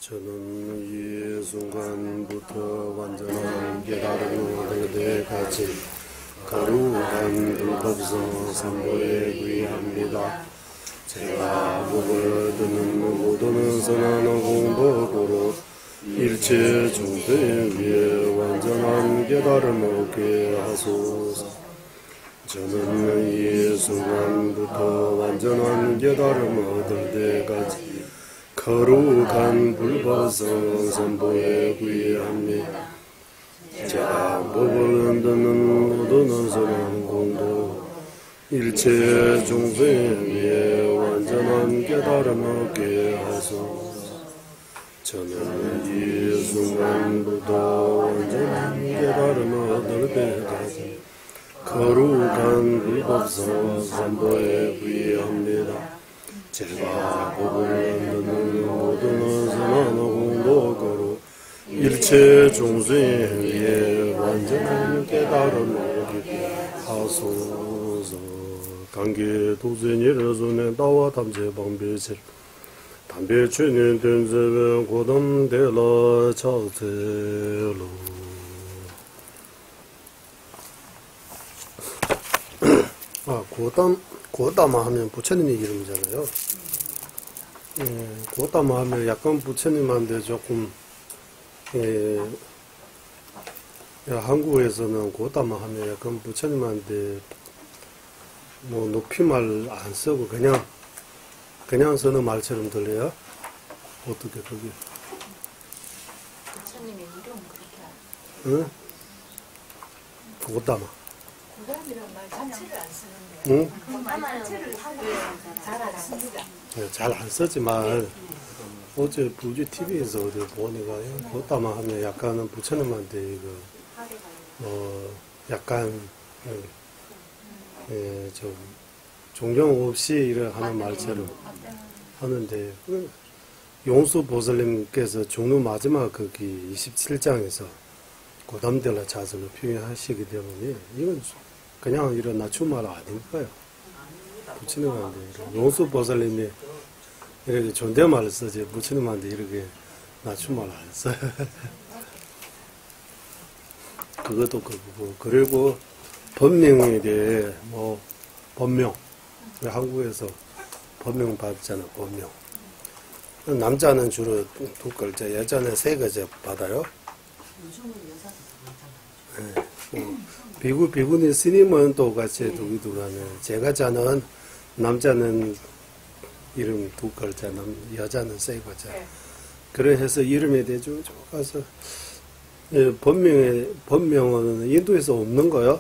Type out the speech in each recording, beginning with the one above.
저는 이 순간부터 완전한 깨달음을 얻을 때까지 거룩한 불법성 삼보에 구의합니다. 제가 법을 듣는 모든 선한 공덕으로 일체 중생 위에 완전한 깨달음을 얻게 하소서. 저는 이 순간부터 완전한 깨달음을 얻을 때까지 거룩한 불법성 삼보에 구의합니다. 제가 법을 듣는 모든 선한 공덕 일체 중생 위에 완전한 깨달음을 얻게 하소서. 저는 이 순간부터 완전한 깨달음을 얻을 때까지 거룩한 불법성 삼보에 구의합니다. 제가 법을 듣는 모든 선한 공덕으로 일체 중생 위에 완전한 깨달음을 얻게 하소서. 단계 도전이를 손에 따와 담제 방배실 담배 취는 된세는 고담대라 차세로. 고담아 하면 부처님의 이름이잖아요. 고담아 하면 약간 부처님한테 조금, 한국에서는 고담아 하면 약간 부처님한테 뭐 높임말 안 쓰고 그냥 쓰는 말처럼 들려요? 어떻게 그게? 부처님의 이름 그렇게 알아요? 응? 고담아. 고담이란 말 자체를 안 쓰는데. 응? 고담 자체를 잘 안 씁니다. 잘 안 쓰지만 어제 부지 TV에서 어디 보니까 고담아 하면 약간은 부처님한테 이거 약간 좀 존경 없이 이래 하는 말처럼 하는데 용수 보살님께서 종루 마지막 거기 27장에서 고담대라 자선을 표현하시기 때문에 이건 그냥 이런 낮춤말 아닐까요? 부처님한테 용수 보살님이 이렇게 존댓말을 쓰지 부처님한테 이렇게 낮춤말 안 써요. 그것도 그거고. 그리고 법명에 대해 법명, 한국에서 법명 받잖아. 법명. 남자는 주로 2글자, 여자는 3글자 받아요. 요즘은 여자도 비구, 비구니 스님은 또 같이 두기도 하네. 제가 자는 남자는 이름 2글자, 여자는 3글자. 그래 해서 이름에 대해 쭉 가서 법명은 인도에서 없는 거요.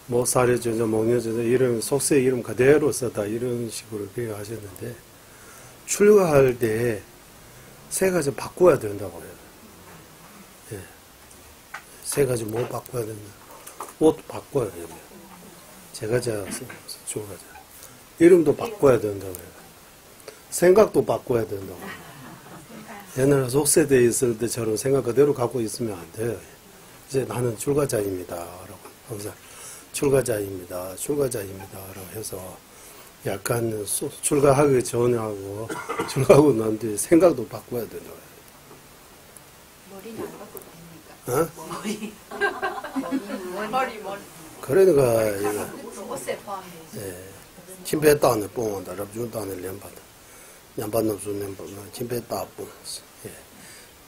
뭐 사례전자, 목녀전자 이름 속세 이름 그대로 썼다 이런 식으로 표현하셨는데 출가할 때 3가지 바꿔야 된다고 해요. 3가지 뭐 바꿔야 된다. 옷 바꿔야 돼요. 제가 출가자. 이름도 바꿔야 된다고 해요. 생각도 바꿔야 된다고 해요. 옛날에 속세대에 있을 때처럼 생각 그대로 갖고 있으면 안 돼요. 이제 나는 출가자입니다. 라고 항상 출가자입니다. 라고 해서 약간 출가하기 전에 하고 출가하고 난 뒤에 생각도 바꿔야 된다고 해요. 머리는 안 바꿔도 됩니까? 머리. 그러니까 이거 옷에 포함되지. 침배 따는 뽕다, 랍준 따는 렘바다, 양반놈 수는 뽕, 침배 따 뽕.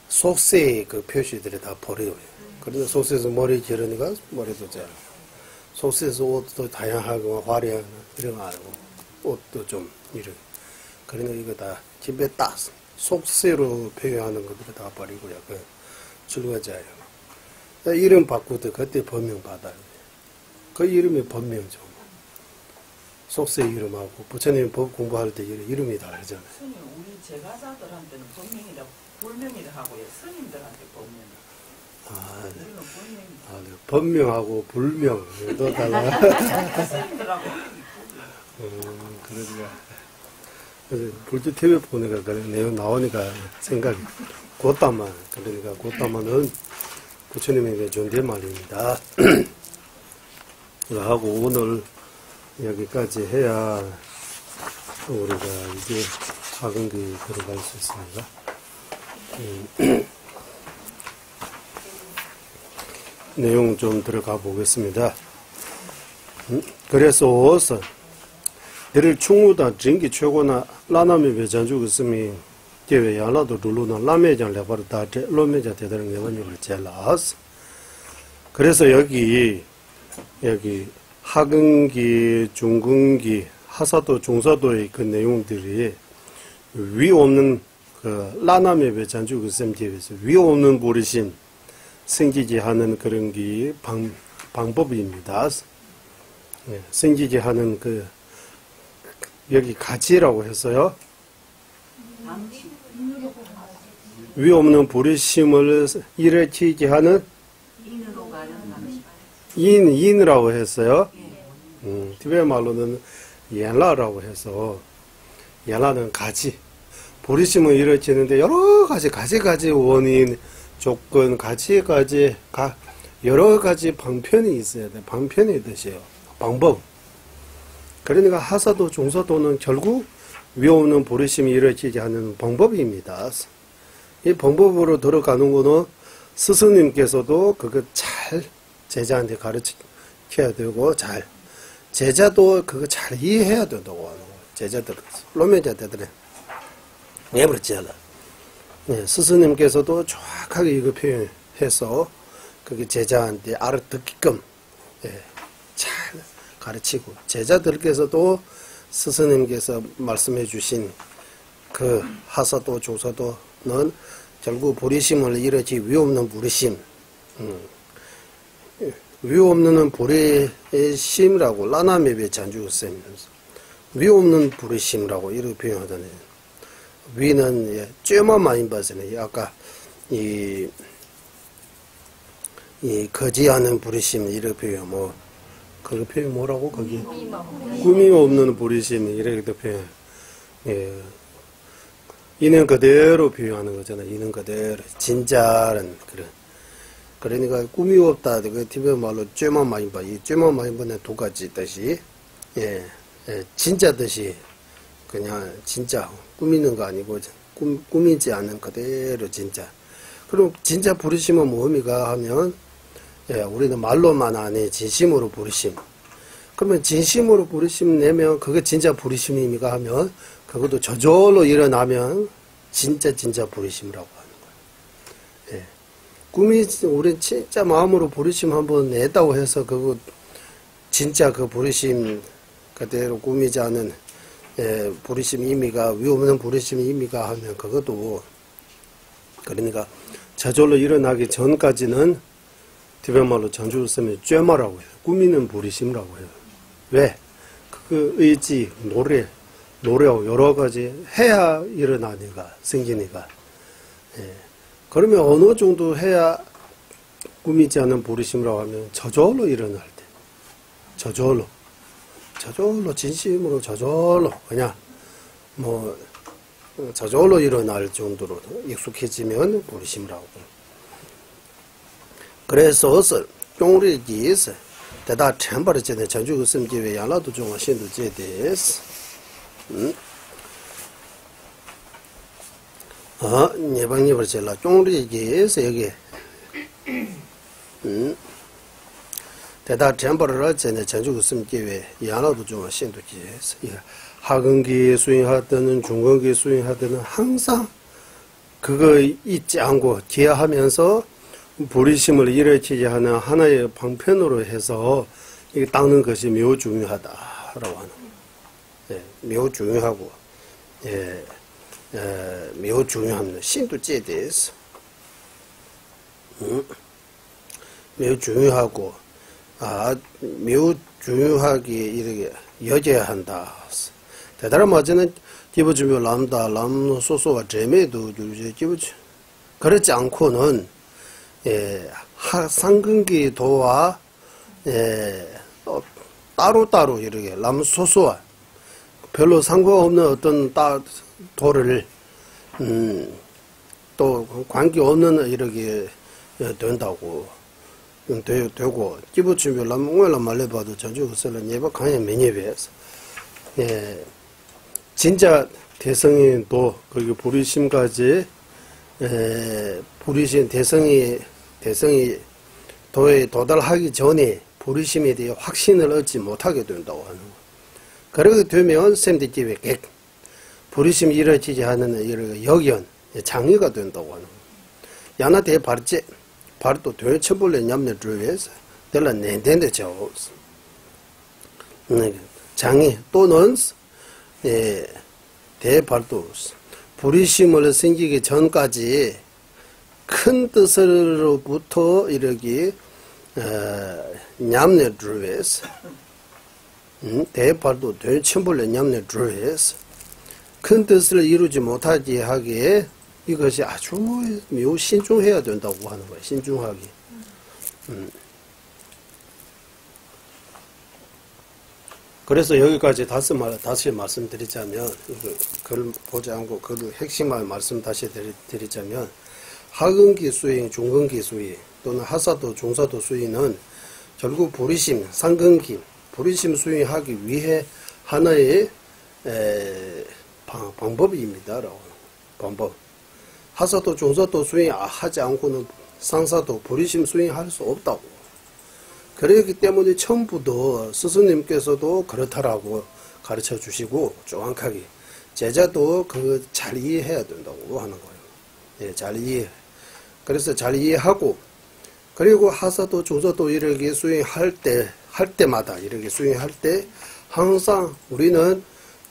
속세 그 표시들이 다 버려요. 그런데 속세에서 머리 기르니까 머리도 잘. 속세에서 옷도 다양하고 화려한 이런 거 알고 옷도 좀 이런. 그러니까 이거 다 집에 딱 속세로 표현하는 것들을 다 버리고 약간 즐거워져요. 이름 바꾸도 그때 법명 받아요. 그 이름이 법명이죠. 속세 이름하고 부처님 법 공부할 때 이름이 다르잖아요. 스님, 우리 제가자들한테는 법명이라고 불명이라 하고요. 스님들한테 법명. 우리는 불명이. 네. 법명하고 불명도 달라. 스님들하고. 그러니까 불주 TV 보니까 그런 내용 나오니까 생각이 곧다만 그러니까 곧다만은 부처님에게 존댓말입니다. 하고 오늘 여기까지 해야 우리가 이제 학원기 들어갈 수 있습니다. 내용 좀 들어가 보겠습니다. 그래서 너를 충무다 전기 최고나 라나미 배전주 있으면 제외 양라도 둘로나 라메장 레버다 로메자 대다른 예원님을 제라스. 그래서 여기 하근기, 중근기, 하사도, 중사도의 그 내용들이 위 없는 그 라나메 배전주 그 셈지에서 위 없는 부르심 생기게 하는 그런 게 방법입니다. 네, 생기게 하는 그 여기 가지라고 했어요. 위 없는 부르심을 일으키게 하는 인이라고 했어요. 티베트 말로는 옌라라고 해서 옌라는 가지. 부르심을 일으키는데 여러 가지 원인, 조건, 여러 가지 방편이 있어야 돼. 방편의 뜻이에요. 방법. 그러니까 하사도, 중사도는 결국 위 없는 부르심이 일으키게 하는 방법입니다. 이 방법으로 들어가는 거는 스승님께서도 그거 잘 제자한테 가르쳐야 되고, 제자도 그거 잘 이해해야 된다고 하는 거예요. 제자들, 로메자들은. 왜 그렇지 않아? 네, 스승님께서도 정확하게 이거 표현해서, 그게 제자한테 알아듣게끔, 잘 가르치고, 제자들께서도 스승님께서 말씀해 주신 그 하사도, 조사도는 결국 부리심을 일으키 위 없는 부리심, 위 없는 부리심이라고 라나메베 잔주쌤 위 없는 부리심이라고 이렇게 표현하잖아요. 위는 쬐만 많이 봤잖아요. 아까 이 거지하는 부리심 이렇게 표현 그 표현 뭐라고 거기 꿈이 없는 부리심 이렇게 표현. 있는 그대로 표현하는 거잖아요. 있는 그대로 진짜는 그런. 그러니까 꿈이 없다. 그 티베트 말로 쬐만 많이 봐. 이 쬐만 많이 보는 두 가지 뜻이 진짜 뜻이 그냥 진짜 꾸미는 거 아니고 꾸미지 않는 그대로 진짜. 그럼 진짜 부르심은 뭡니까 하면 우리는 말로만 안 해. 진심으로 부르심. 그러면 진심으로 부르심 내면 그게 진짜 부르심입니까 하면 그것도 저절로 일어나면 진짜 부르심이라고 하는 거예요. 우리 진짜 마음으로 부르심 한번 냈다고 해서 그거 진짜 그 부르심 그대로 꾸미지 않은 부르심 의미가 위 없는 부르심 의미가 하면 그것도 그러니까 저절로 일어나기 전까지는 티베트 말로 전주를 쓰면 쬐마라고 해요. 꾸미는 부르심이라고 해요. 왜? 그 의지, 노력 여러 가지 해야 일어나니까 생기니까. 그러면 어느 정도 해야 꾸미지 않은 부르심이라고 하면 저절로 일어날 때, 저절로 진심으로 저절로 그냥 저절로 일어날 정도로 익숙해지면 부르심이라고. 그래서 쫑리기에서 대다 천벌을 제대 전주 의심기회 양라도 중앙 신도 제대스. 예방입을 제라 쫑리기에서 여기 대다 천벌을 제대 전주 의심기회 양라도 중앙 신도 제대스. 하근기 수행하든 중근기 수행하든 항상 그거 잊지 않고 기하하면서 불의심을 일으키게 하는 하나의 방편으로 해서 이게 닦는 것이 매우 중요하다라고 하는 거예요. 예, 매우 중요하고, 매우 중요합니다. 신도제에 대해서. 매우 중요하고, 매우 중요하게 이렇게 여겨야 한다. 대단한 맞이는 기부주며 람다, 람소소와 제매도 기부주. 그렇지 않고는, 상근기 도와, 따로따로 이렇게 람소소와 별로 상관없는 어떤 도를, 또 관계없는 이렇게 된다고. 되고 기부주며 람옹을라 말해봐도 전주 그슬은 예바 강에 매니베에서 진짜 대성인도 그리고 불의심까지 불의심 대성이 도에 도달하기 전에 불의심에 대해 확신을 얻지 못하게 된다고 하는 거. 그렇게 되면 샘디집의 객 불의심이 일어지지 않는 이런 역연 장애가 된다고 하는 거. 야나 대 발제 발도 되쳐볼래 냠내 주위에서 될라 내대는데 저 장애 또는 대발도 불의심을 생기기 전까지 큰 뜻으로부터 이렇게 냠내 주위에서 대발도 되쳐볼래 냠내 주위에서 큰 뜻을 이루지 못하게 하기에 이것이 아주 매우 신중해야 된다고 하는 거예요. 신중하게. 그래서 여기까지 다시 말씀드리자면, 그걸 보지 않고 그 핵심만 말씀 다시 드리자면, 하근기 수행, 중근기 수행, 또는 하사도, 중사도 수행은 결국 불의심, 상근기, 불의심 수행하기 위해 하나의 방법입니다라고. 방법. 하사도 중사도 수행하지 않고는 상사도 불의심 수행할 수 없다고. 그렇기 때문에 처음부터 스승님께서도 그렇다라고 가르쳐 주시고 정확하게 제자도 잘 이해해야 된다고 하는 거예요. 잘 이해. 그래서 잘 이해하고 그리고 하사도 중사도 이렇게 수행할 때마다 이렇게 수행할 때 항상 우리는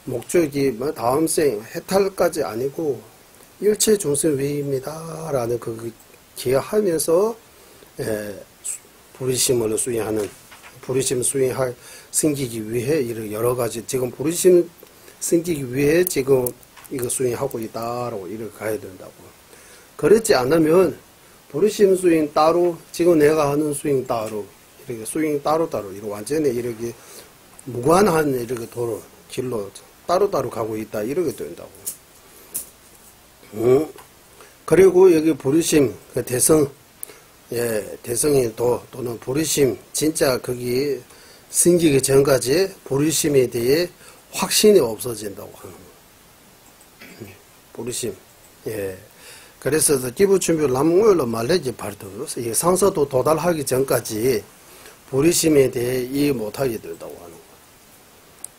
목적이 다음 생 해탈까지 아니고 일체 중생 위입니다. 라는 기하하면서 불의심을 수행하는 불의심 생기기 위해 이런 여러 가지 지금 불의심 생기기 위해 지금 이거 수행하고 있다라고 이렇게 가야 된다고. 그렇지 않으면 불의심 수행 따로 지금 내가 하는 수행 따로 이렇게 수행 따로따로 이렇게 완전히 이렇게 무관한 이렇게 도로 길로 따로따로 가고 있다 이렇게 된다고. 그리고 여기 불의심, 대성, 대성이 또는 불의심, 진짜 거기 생기기 전까지 불의심에 대해 확신이 없어진다고 하는 거. 불의심, 그래서 기부준비 남용을로 말레지 발도로서 이 상사도 도달하기 전까지 불의심에 대해 이해 못하게 된다고 하는 거.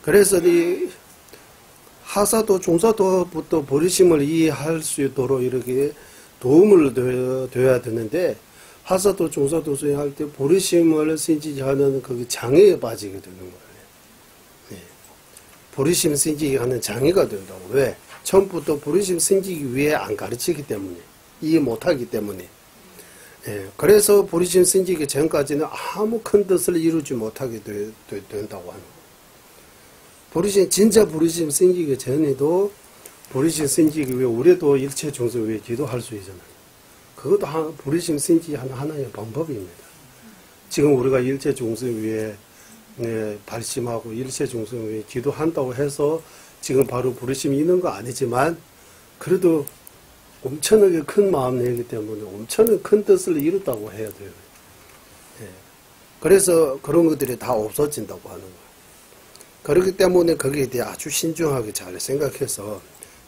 그래서 이 하사도 중사도부터 불의심을 이해할 수 있도록 이렇게 도움을 줘야 되는데 하사도 중사도 수행할 때 불의심을 생기지 하는 그 장애에 빠지게 되는 거예요. 불의심 생기게 하는 장애가 된다고. 왜? 처음부터 불의심 생기기 위해 안 가르치기 때문에 이해 못하기 때문에 그래서 불의심 생기기 전까지는 아무 큰 뜻을 이루지 못하게 된다고 하는 거예요. 불의심, 진짜 불의심 생기기 전에도 불의심 생기기 위해 우리도 일체 중생 위해 기도할 수 있잖아요. 그것도 불의심 생기기 하는 하나의 방법입니다. 지금 우리가 일체 중생 위해 발심하고 일체 중생 위해 기도한다고 해서 지금 바로 불의심이 있는 거 아니지만 그래도 엄청나게 큰 마음 내기 때문에 엄청나게 큰 뜻을 이뤘다고 해야 돼요. 그래서 그런 것들이 다 없어진다고 하는 거예요. 그렇기 때문에 거기에 대해 아주 신중하게 잘 생각해서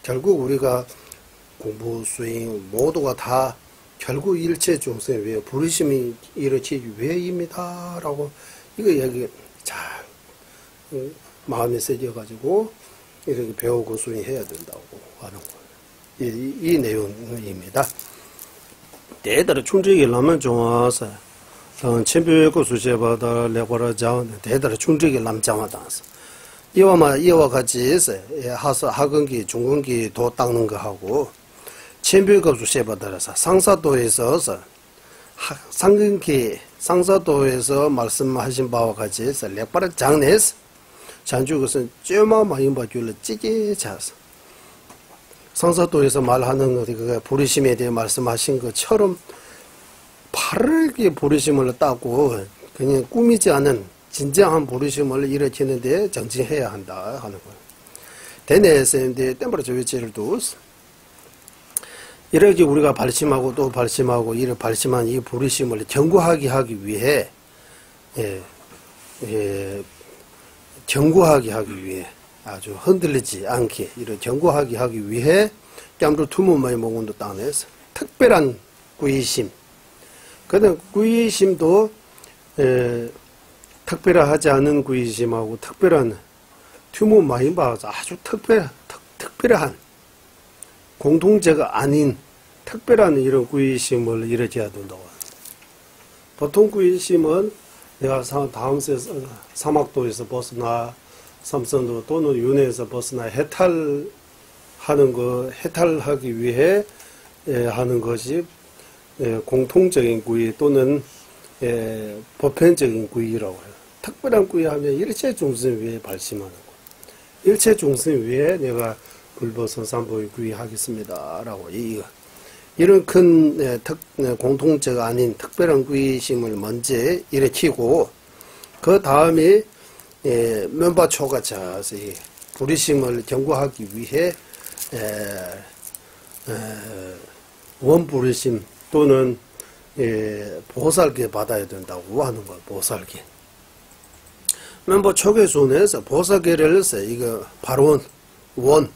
결국 우리가 공부, 수행 모두가 다 결국 일체 중생 위해 불의심이 일으키기 위해입니다. 라고 이거 얘기 잘 마음에 새겨가지고 이렇게 배우고 수행해야 된다고 하는 거예요. 이 내용입니다. 대대로 충직이 라면 좋아서 첨부고 수제바다 레고라 장 대대로 충직이 남장하다서 이와 같이 하서 하근기 중근기 도 닦는 거 하고 첨부고 수제바다라서 상사도에서 상근기 상사도에서 말씀하신 바와 같이 레고라 장내에서 잔주 것은 쩌마 많이 봐줄래 찌개 자서 상사도에서 말하는 것, 그 부르심에 대해 말씀하신 것처럼 바르게 부르심을 따고 그냥 꾸미지 않은 진정한 부르심을 일으키는데 정진해야 한다 하는 거예요. 대내에서인데 땜버려져 위치를 두어 이렇게 우리가 발심하고 또 발심하고 이를 발심한 이 부르심을 견고하게 하기 위해 견고하게 하기 위해 아주 흔들리지 않게 이런 견고하게 하기 위해 뺨도 투문마이 목원도 땅에서 특별한 구의심 그다음 구의심도 특별하지 않은 구의심하고 특별한 투문마이 봐서 아주 특별한 공통제가 아닌 특별한 이런 구의심을 일으켜야 된다고. 보통 구의심은 내가 다음 사막도에서 벗어나 삼선도 또는 윤회에서 벗어나 해탈하는 거, 해탈하기 위해 하는 것이 공통적인 구의 또는 보편적인 구의라고 해요. 특별한 구의 하면 일체 중생 위에 발심하는 거. 일체 중생 위에 내가 불보선삼보의 구의 하겠습니다. 라고 이런 큰 공통제가 아닌 특별한 구의심을 먼저 일으키고 그 다음에 면바초가 자서 부리심을 견고하기 위해 원부리심 또는 보살계 받아야 된다고 하는 거예요. 보살계. 면바초계 손에서 보살계를 이거 바로 원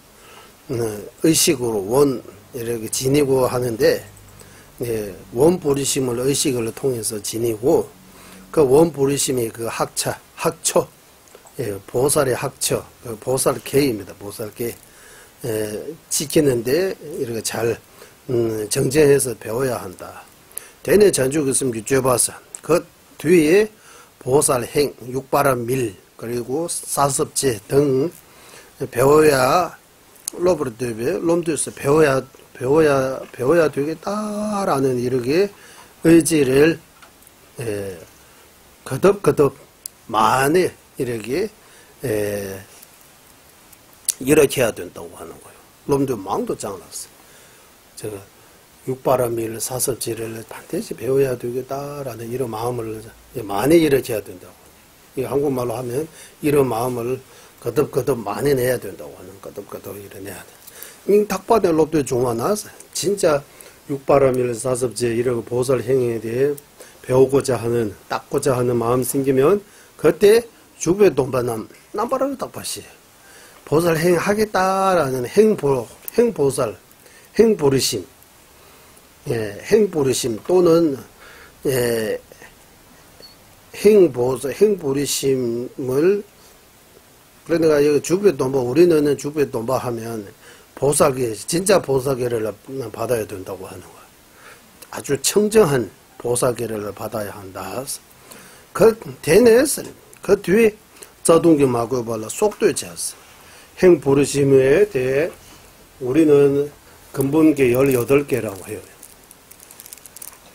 의식으로 원 이렇게 지니고 하는데 원부리심을 의식을 통해서 지니고 그 원부리심이 그 학처 보살의 학처, 보살계입니다. 보살계 지키는데 이렇게 잘 정제해서 배워야 한다. 대내 전주 그씀 유죄바사 그 뒤에 보살행, 육바람밀 그리고 사섭제 등 배워야 로브르드베 롬드에서 배워야 되겠다라는 이렇게 의지를 거듭 많이 이렇게 일으켜야 된다고 하는 거예요. 놈도 망도 장났어. 제가 육바람일 사섭지를 반드시 배워야 되겠다라는 이런 마음을 많이 일으켜야 된다고. 이 한국말로 하면 이런 마음을 거듭 많이 내야 된다고 하는 거듭 일어내야 돼. 닭바닥 롭도 중화나서 진짜 육바람일 사섭지 이런 보살 행위에 대해 배우고자 하는 닦고자 하는 마음 생기면 그때 주변 동반남 남바라로 닦바시 보살 행하겠다라는 행보살 행보르심 행보르심 또는 행보르심을 그러니까 여기 주변 동바 우리는 주변 동바 하면 보살계 진짜 보살계를 받아야 된다고 하는 거야. 아주 청정한 보살계를 받아야 한다. 그 대내에서 그 뒤에 자동기 마구 발라 속도에 잤어. 행보르심에 대해 우리는 근본계 18개라고 해요.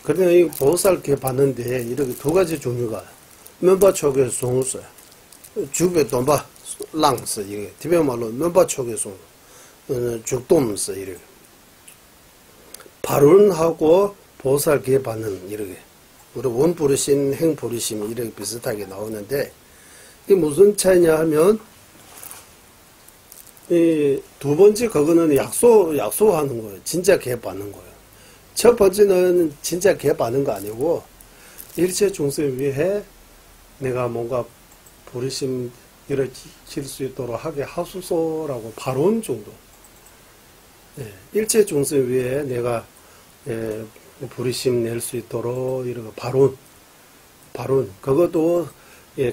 그러니까 이 보살계 받는데 이렇게 두 가지 종류가 면바초계 송수 주변 동바 랑스 이게 티베말로 면바초계 송 죽돔스 이렇게 발언하고 보살계 받는 이렇게 우리 원부르심 행부르심 이렇게 비슷하게 나오는데 이게 무슨 차이냐 하면 이 두 번째 그거는 약소하는 거예요. 진짜 개 받는 거예요. 첫 번째는 진짜 개 받는 거 아니고 일체 중생 위해 내가 뭔가 부르심 일으킬 수 있도록 하게 하소서라고 발언 정도. 일체 중생 위해 내가 부르심 낼 수 있도록 이런 발언 그것도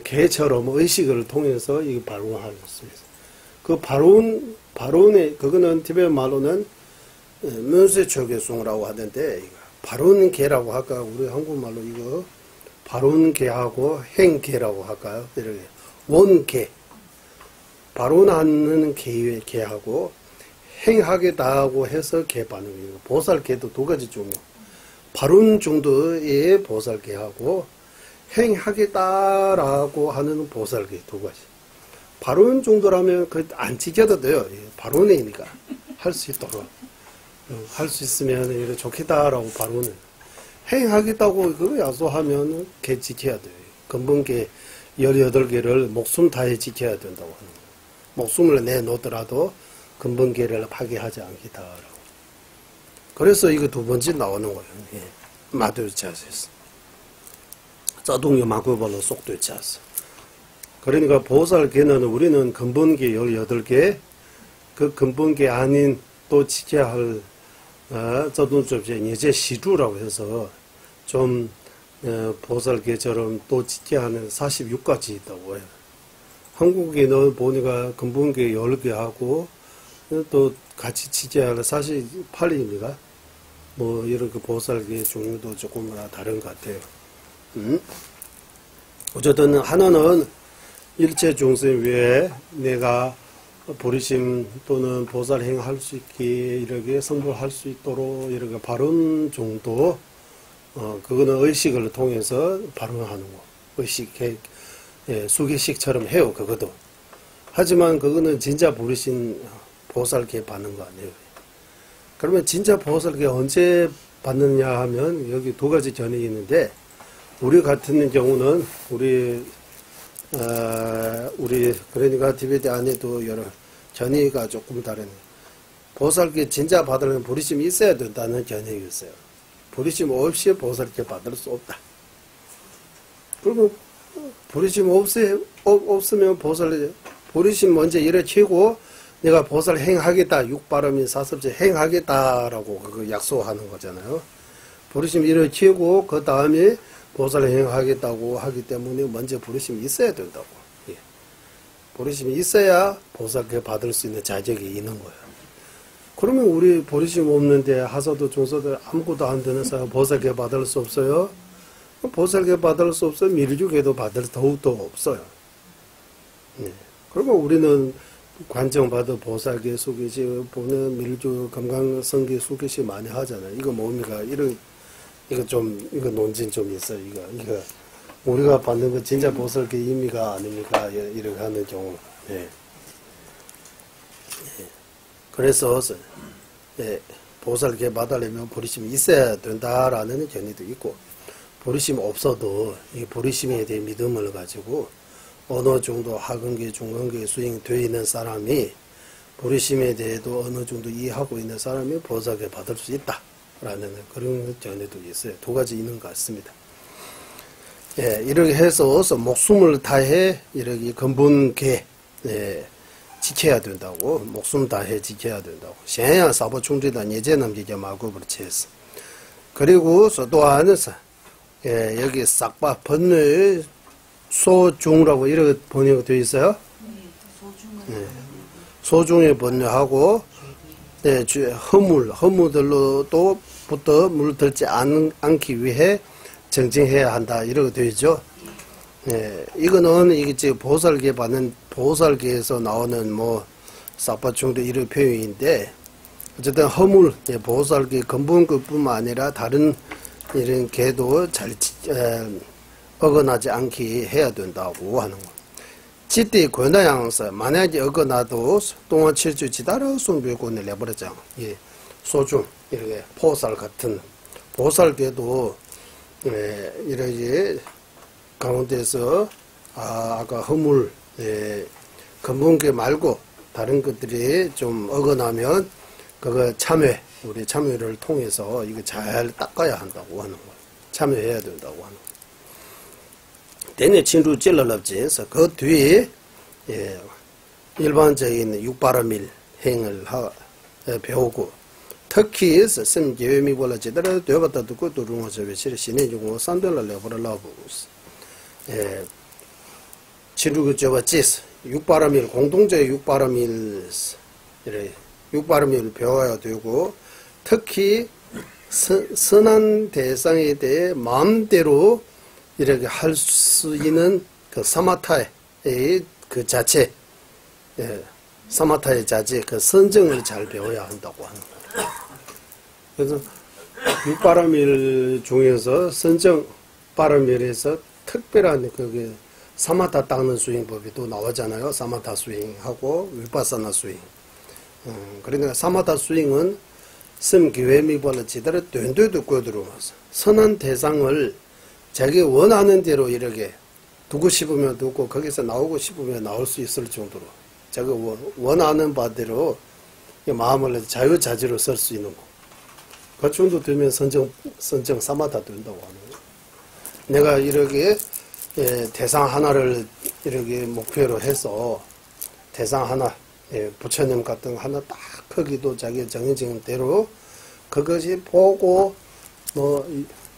개처럼 의식을 통해서 이 발언할 수 있어요. 그 발언에 그거는 티베트 말로는 면세초계송이라고 하던데, 바른개라고 할까? 우리 한국말로 이거 바른개하고 행개라고 할까요? 이렇게 원개, 바른하는 개하고 행하게다하고 해서 개반응이에요. 보살개도 두 가지 종류. 바른 정도의 보살개하고 행하겠다라고 하는 보살개 두 가지. 바른 정도라면 그 안 지켜도 돼요. 바른이니까 할 수 있도록 할 수 있으면 이렇게 좋겠다라고 바른은. 행하겠다고 그거 야소하면 개 지켜야 돼요. 근본개 18개를 목숨 다해 지켜야 된다고 하는 거예요. 목숨을 내놓더라도 근본개를 파괴하지 않겠다라고. 그래서 이거 두 번째 나오는 거예요. 예. 마두차스에서. 자동요 마구발로 속도차스. 그러니까 보살개는 우리는 근본개 18개, 그 근본개 아닌 또 지켜야 할, 자동접제, 예제 시주라고 해서 좀, 보살개처럼 또 지켜야 하는 46가지 있다고 해요. 한국에는 보니까 근본개 10개 하고, 또 같이 지켜야 할 48입니다. 뭐 이렇게 보살개 종류도 조금 다른 것 같아요. 어쨌든 하나는 일체 중생 외에 내가 보리심 또는 보살행 할 수 있게 이렇게 성불할 수 있도록 이렇게 바른 정도, 그거는 의식을 통해서 발언하는 거. 의식, 수계식처럼 해요, 그것도. 하지만 그거는 진짜 보리심 보살개 받는 거 아니에요. 그러면 진짜 보살개 언제 받느냐 하면 여기 두 가지 견해가 있는데, 우리 같은 경우는 우리 그러니까 티베트 안에도 여러 견해가 조금 다른. 보살개 진짜 받으려면 보리심이 있어야 된다는 견해가 있어요. 보리심 없이 보살개 받을 수 없다. 그리고 보리심 없으면 보리심 먼저 일으키고 내가 보살 행하겠다, 육바람인 사섭제 행하겠다라고 그거 약속하는 거잖아요. 보리심 일으키고 그 다음에 보살 행하겠다고 하기 때문에 먼저 보리심이 있어야 된다고. 예. 보리심이 있어야 보살개 받을 수 있는 자격이 있는 거예요. 그러면 우리 보리심 없는데 하사도 중사도 아무것도 안 되는 사람 보살개 받을 수 없어요? 보살개 받을 수 없어요? 밀주계도 받을 더욱더 없어요. 예. 그러면 우리는 관정받은 보살개 수계시 보는 밀주 금강성계 수계시 많이 하잖아요. 이거 뭡니까? 이거 논진 좀 있어요. 이거 우리가 받는 거 진짜 보살개 의미가 아닙니까? 이렇게 하는 경우. 예. 예. 그래서 보살개 받으려면 보리심이 있어야 된다라는 견해도 있고, 보리심 없어도 이 보리심에 대해 믿음을 가지고 어느 정도 하근계, 중근계 수행되어 있는 사람이 보리심에 대해도 어느 정도 이해하고 있는 사람이 보살개 받을 수 있다. 라는 그런 견해도 있어요. 두 가지 있는 것 같습니다. 예, 이렇게 해서 목숨을 다해 이렇게 근본계 지켜야 된다고, 목숨 다해 지켜야 된다고. 시행양 사보 충지단 예제 남기게 마구 그렇지했어. 그리고 또한 여기 싹바 번뇌 소중이라고 이렇게 번역이 되어 있어요. 예, 소중에 번뇌하고. 네, 허물들로부터 물들지 않기 위해 정진해야 한다. 이렇게 되어 있죠. 네, 이거는 이게 보살계 받는, 보살계에서 나오는 싹바충도 이런 표현인데, 어쨌든 허물, 보살계 근본급뿐만 아니라 다른 이런 개도 잘, 어긋나지 않게 해야 된다고 하는 거. 지대 권나양서 만약에 어긋나도 동안 칠주 지다로 송별권을 내버렸죠. 예, 소중 이렇게 보살 같은 보살계도 이렇게 가운데서 아까 허물 근본계 말고 다른 것들이 좀 어긋나면 그거 우리 참여를 통해서 이거 잘 닦아야 한다고 하는 거. 참여해야 된다고 하는 거. 대내 친루 찔러럽지 해서 그 뒤에 일반적인 육바라밀 행을 배우고, 특히 쌤계획미보라 제대로 되었다 듣고 도중어서 외치를 신해주고 산들을 내버려라고 친루그 저버지스 육바라밀 공동적 육바라밀 육바라밀을 배워야 되고, 특히 선한 대상에 대해 마음대로 이렇게 할 수 있는 그 사마타의 그 자체, 예, 사마타의 자체, 그 선정을 잘 배워야 한다고 하는 거예요. 그래서 육바라밀 중에서 선정 바라밀에서 특별한 그게 사마타 닦는 스윙법이 또 나오잖아요. 사마타 스윙하고 위파사나 스윙. 그러니까 사마타 스윙은 씀 기회미보다 제대로 된데도 꽂들어와서 선한 대상을 자기 원하는 대로 이렇게 두고 싶으면 두고 거기서 나오고 싶으면 나올 수 있을 정도로 자기 원하는 바대로 마음을 자유자재로 쓸 수 있는 거. 그 정도 되면 선정 사마타 된다고 하는 거예요. 내가 이렇게 대상 하나를 이렇게 목표로 해서 대상 하나, 부처님 같은 거 하나 딱 크기도 자기 정해진 대로 그것이 보고 뭐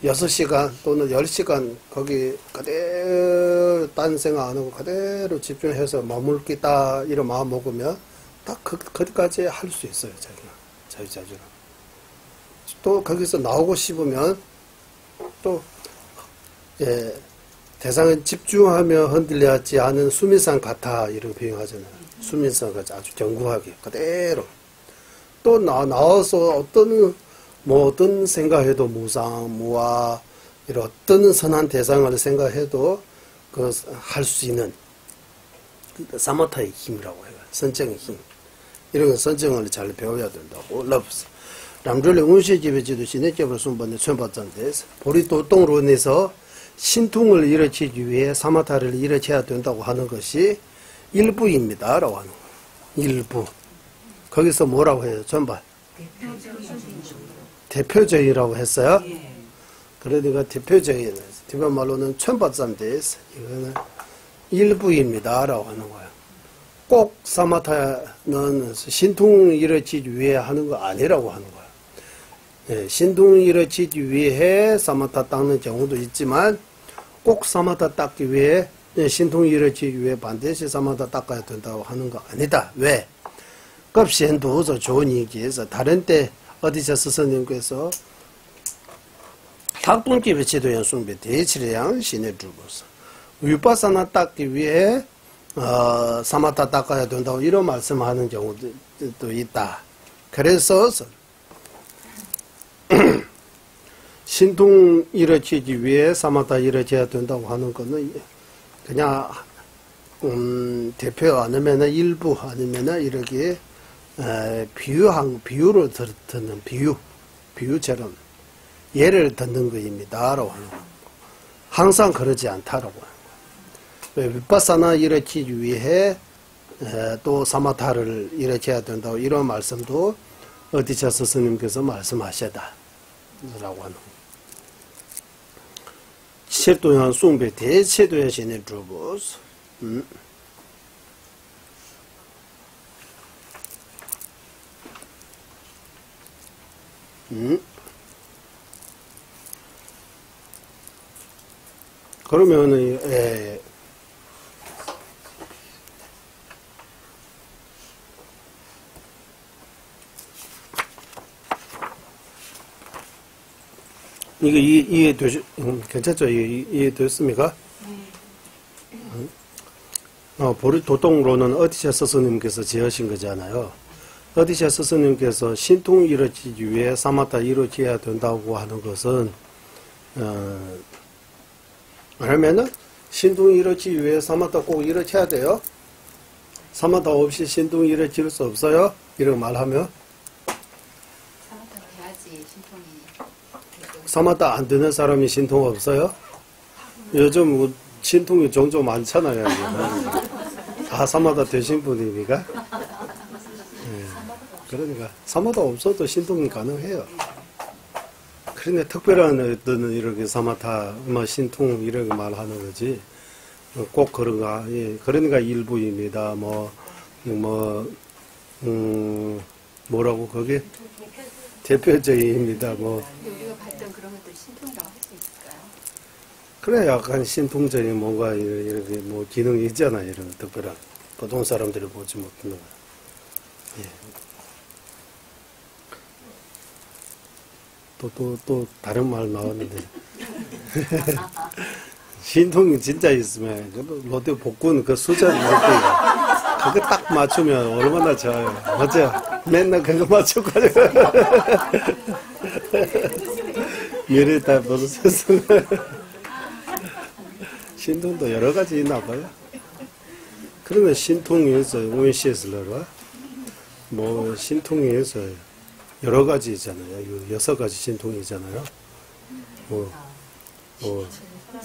6시간 또는 10시간 거기 그대로 딴 생각 안 하고 그대로 집중해서 머물겠다 이런 마음 먹으면 딱 거기까지 할 수 있어요. 자기가 자유자재로. 또 거기서 나오고 싶으면 또 대상에 집중하며 흔들리지 않은 수미산 같아 이런 표현하잖아요. 수미산과 아주 견고하게 그대로 또 나와서 어떤 생각해도 무상 무아 이런 어떤 선한 대상을 생각해도 그 할 수 있는 사마타의 힘이라고 해요. 선정의 힘. 이런 선정을 잘 배워야 된다고. 남들의 운시집에 지도 신의집을 순번에 천받장돼서 보리도똥으로 인해서 신통을 일으키기 위해 사마타를 일으켜야 된다고 하는 것이 일부입니다. 라고 하는 거예요. 일부. 거기서 뭐라고 해요? 전반. 대표적이라고 했어요. 그러니까 대표적인, 뒷반 말로는 천받장돼서 이거는 일부입니다. 라고 하는 거예요. 꼭 사마타는 신통을 일으키기 위해 하는 거 아니라고 하는 거예요. 신통을 일으키기 위해 사마타 닦는 경우도 있지만 꼭 사마타 닦기 위해 신통을 일으키기 위해 반드시 사마타 닦아야 된다고 하는 거 아니다. 왜? 급신도서 좋은 얘기에서 다른 때 어디서 스승님께서 학동집의 지도연 숭배 대치량 신의 주고서 위파사나 닦기 위해 사마타 닦아야 된다고 이런 말씀하는 경우도 있다. 그래서 신통 일으키기 위해 사마타 일으켜야 된다고 하는 거는 그냥 대표 아니면은 일부 아니면은 이렇게 비유로 듣는 비유처럼 예를 듣는 것입니다라고 하는 거. 항상 그러지 않다라고 하는 거. 위파사나 일으키기 위해 또 사마타를 일으켜야 된다고 이런 말씀도 어디차 스승님께서 말씀하셨다 라고 하는 거. 칠도연 숭배 대체도연 신의 주보스. 그러면은 이게 이해되시 괜찮죠? 이해됐습니까? 보리도똥으로는 어디샤 스승님께서 지으신 거잖아요. 어디샤 스승님께서 신통 일으키기 위해 사마타 일으켜야 된다고 하는 것은 그러면은 신통 일으키기 위해 사마타 꼭 일으켜야 돼요. 사마타 없이 신통 일으킬 수 없어요. 이런 말하면 사마타를 해야지 신통이 사마타 안 되는 사람이 신통 없어요? 요즘 신통이 종종 많잖아요. 다 사마타 되신 분입니까? 그러니까 사마타 없어도 신통이 가능해요. 그런데 특별한 어떤 이렇게 사마타, 신통 이렇게 말하는 거지. 꼭 그런가? 예, 그러니까 일부입니다. 뭐라고 그게 대표적입니다. 우리가 봤던 그런 것들 신통이라고 할 수 있을까요? 그래 약간 신통적인 뭔가 이렇게 기능이 있잖아요. 이런 특별한 보통 사람들이 보지 못하는 거. 예. 또 다른 말 나왔는데. 신통이 진짜 있으면, 롯데 복근 그 숫자 있고, 그거 딱 맞추면 얼마나 좋아요. 맞죠? 맨날 그거 맞춰가지고. 미래 다 벌었어. 신통도 여러 가지 있나 봐요. 그러면 신통에서, ONCS를, 뭐, 신통에서 여러 가지 있잖아요. 6가지 신통이 있잖아요.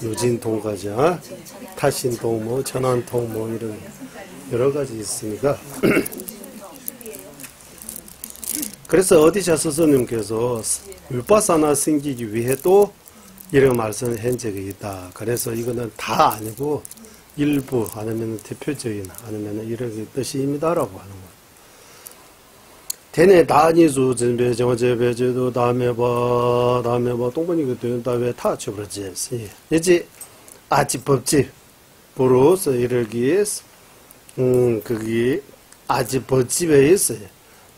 유진통까지, 타신통, 뭐, 천안통, 뭐, 이런 여러 가지 있으니까. 그래서 어디샤 스승님께서 윗바사나 생기기 위해 또 이런 말씀한 적이 있다. 그래서 이거는 다 아니고 일부, 아니면 대표적인, 아니면 이런 뜻입니다라고 하는 거예요. 대내 다니수 전배 정제배제도 다음에 봐 똥분이가 된다 왜 다 쳐버렸지. 이제 아직 법집 보러서 이러기 그게 아직 법집에 있어요.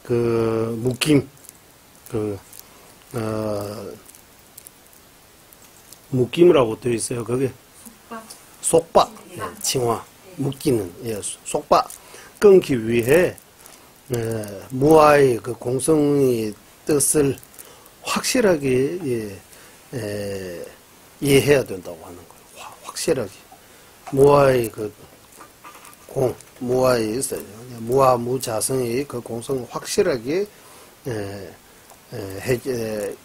그 묶임 묶임이라고 되어 있어요. 그게 속박 칭화 묶이는 속박 끊기 위해 무아의 그 공성의 뜻을 확실하게 이해해야 된다고 하는 거예요. 확실하게 무아의 그 무아에 있어요. 무아 무자성의 그 공성을 확실하게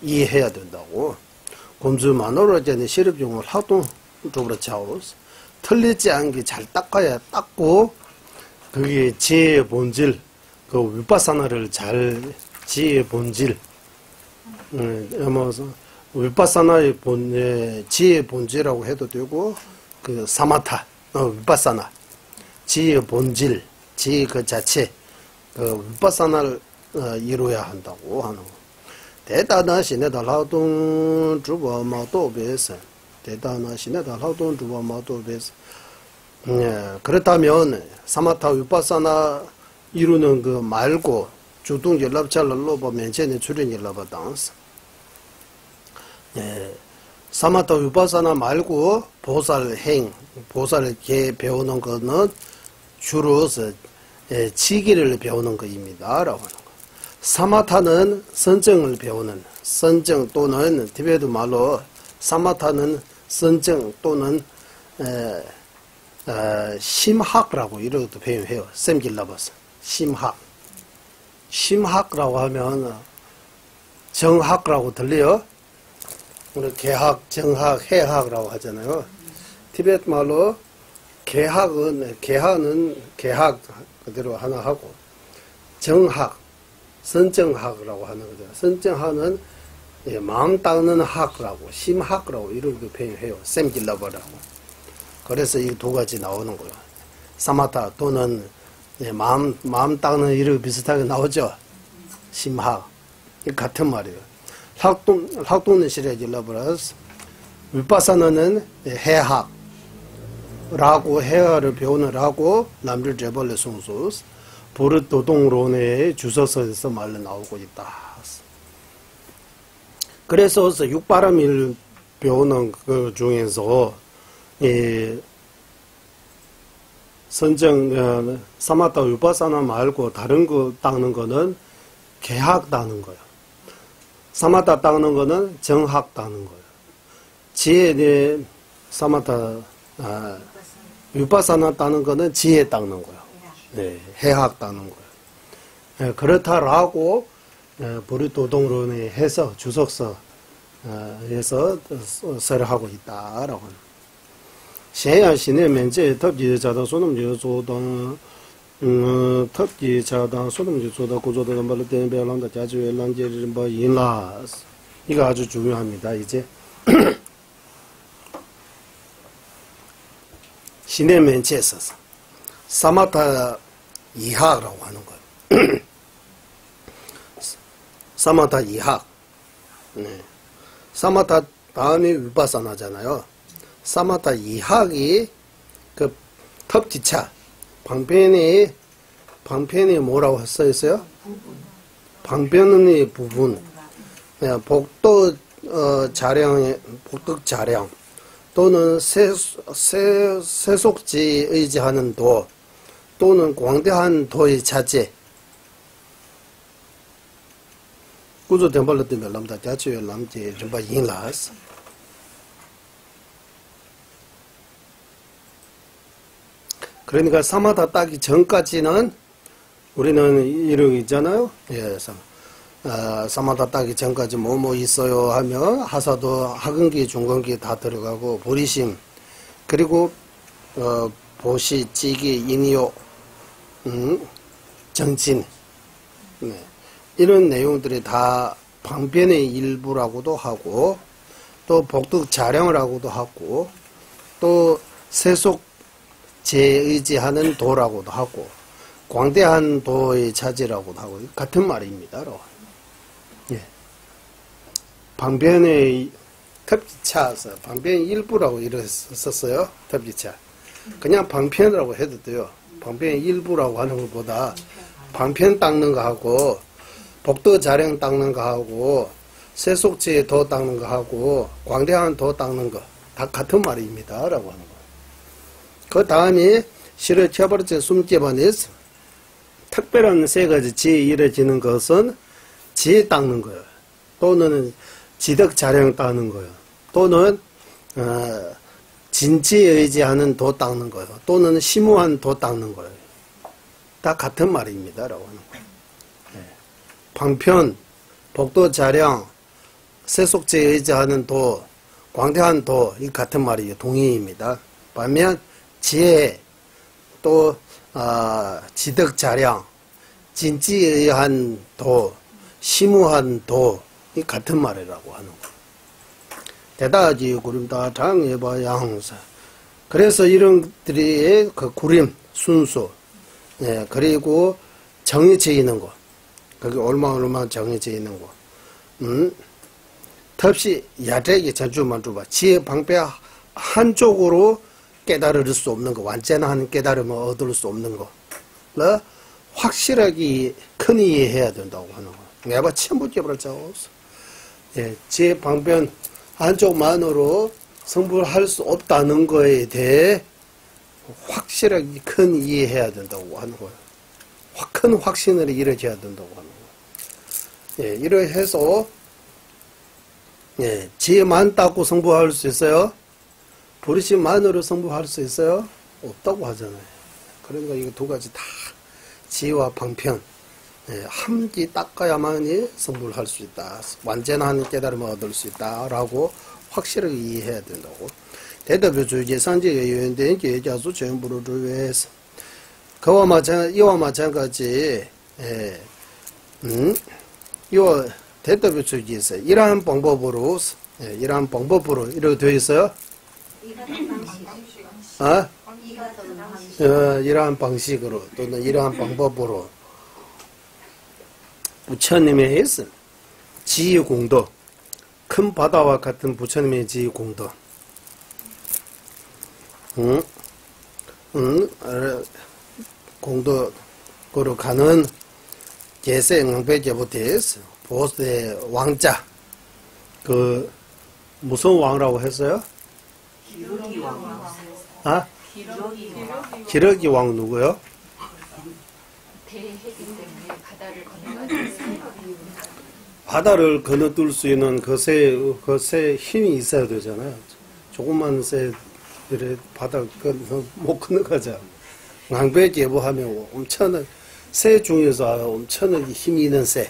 이해해야 된다고. 검수만으로 전에 시럽용을 활동적으로 차오르서 틀리지 않게 잘 닦고 그게 지혜의 본질, 그 윗바사나를 잘 지혜의 본질, 윗바사나의 지혜의 본질이라고 해도 되고 그 사마타, 윗바사나 지혜의 본질, 지혜 그 자체, 그 윗바사나를 이루어야 한다고 하는 거. 대단하시네 달하동 주보 마도베스, 대단하시네 달하동 주보 마도베스. 그렇다면 사마타 윗바사나 이루는 그 말고 주동 연락자를 로바 면전에 출연 연락을 당스. 사마타 윗바사나 말고 보살 개 배우는 거는 주로서 지기를 배우는 것입니다라고 하는 거. 사마타는 선정을 배우는 선정 또는 티베트 말로 사마타는 선정 또는 심학이라고 이렇게도 표현해요. 쌤길라버스 심학이라고 하면 정학이라고 들려요. 우리 개학, 정학, 해학이라고 하잖아요. 티베트 말로 개하는 개학 그대로 하나 하고 정학, 선정학이라고 하는 거죠. 선정학은 마음 닦는 학이라고 심학이라고 이렇게 표현해요. 쌤길라버라고. 그래서 이 두 가지 나오는 거예요. 사마타 또는 마음 닦는 이렇게 비슷하게 나오죠. 심학. 이 같은 말이에요. 학동은 시래길라버라서 윗바사나는 해학라고 해학을 배우느라고 남들 제벌레 송수스 부르도동론의 주석서에서 말로 나오고 있다. 그래서 육바람일 배우는 그 중에서 선정 사마타 윗바사나 말고 다른 거 닦는 거는 개학 닦는 거예요. 사마타 닦는 거는 정학 닦는 거예요. 지혜 사마타 윗바사나 닦는 거는 지혜 닦는 거예요. 네, 해학 닦는 거예요. 그렇다라고 부르도동론에 해서 주석서 에서 설하고 있다라고 하는. 현야신의 면제 탑지자다 소놈지조당 탑지자당 소놈지조다 고조다 말로 대변한다 자주의 란제를 뭐 인라 이거 아주 중요합니다. 이제 신의 면제에 있어서 사마타 이학이라고 하는 거예요. 사마타 이학. 네. 사마타 다음이 윗바사나잖아요. 사마타 이학이 그 텁지차 방편이 뭐라고 써 있어요? 방편의 부분. 복도 복덕 자량 또는 세속지에 의지하는 도 또는 광대한 도의 자제. 구조 덴발로 되면 남다 자치에 남지 좀 봐 인라스. 그러니까 사마다 따기 전까지는 우리는 이런 있잖아요. 예, 사마다 따기 전까지 뭐뭐 있어요 하면 하사도 하근기, 중근기 다 들어가고 보리심 그리고 보시, 찌기, 인요, 정진 네. 이런 내용들이 다 방편의 일부라고도 하고 또 복덕 자령이라고도 하고 또 세속 제의지하는 도라고도 하고 광대한 도의 차지라고도 하고 같은 말입니다. 예. 방편의 탑기차 방편 일부라고 이렇게 썼어요. 탑기차 그냥 방편이라고 해도 돼요. 방편의 일부라고 하는 것보다 방편 닦는 거 하고 복도 자령 닦는 거 하고 세속지에 도 닦는 거 하고 광대한 도 닦는 거 다 같은 말입니다. 라고 하는 거예요. 그 다음에 실을 쳐버렸지 숨겨버렸어. 특별한 세 가지 지에 이루어지는 것은 지에 닦는 거예요. 또는 지덕 자령 닦는 거예요. 또는 진지에 의지하는 도 닦는 거예요. 또는 심오한 도 닦는 거예요. 다 같은 말입니다. 라고 하는 거예요. 네. 방편, 복도 자령, 세속지에 의지하는 도, 광대한 도, 이 같은 말이에요. 동의입니다. 반면 지혜, 또 지덕 자량, 진지에 의한 도, 심오한 도, 이 같은 말이라고 하는 거예요. 대다지 구림다 장예바 양사. 그래서 이런 것들이 그 구림, 순수, 예, 그리고 정해져 있는 거. 그게 얼마 정해져 있는 거. 텁시 야대기 전주만 줘봐. 지혜 방패 한쪽으로 깨달을 수 없는 거, 완전한 깨달음을 얻을 수 없는 거, 확실하게 큰 이해해야 된다고 하는 거. 내가 전부 깨버릴 자 없어. 예, 제 방변 한쪽만으로 성불할 수 없다는 거에 대해 확실하게 큰 이해해야 된다고 하는 거예요. 큰 확신을 이루어져야 된다고 하는 거예요. 예, 이렇게 해서 예, 지혜만 닦고 성불할 수 있어요? 보리심만으로 성불할 수 있어요? 없다고 하잖아요. 그러니까 이거 두 가지 다 지혜와 방편 예, 함께 닦아야만이 성불할 수 있다. 완전한 깨달음을 얻을 수 있다라고 확실하게 이해해야 된다고. 대답주의 상제의 유연된 계자수 전부를 위해서 그와 마찬가지 예, 이와 대답주의에서 이러한 방법으로 예, 이러한 방법으로 이렇게 되어 있어요. 이러한 방식으로 또는 이러한 방법으로 부처님의 했음 지혜 공덕 큰 바다와 같은 부처님의 지혜 공덕 공덕으로 가는 계세 응배제부터에서 보세 왕자 그 무슨 왕이라고 했어요? 기러기 왕. 아? 기러기 왕 누구요? 대해기 때문에 바다를 건너가는 바다를 건너뛸 수 있는 그 새 힘이 있어야 되잖아요. 조그만 새들의 바다를 못 건너가자. 낭배계보하면 엄청난 새 중에서 엄청나게 힘이 있는 새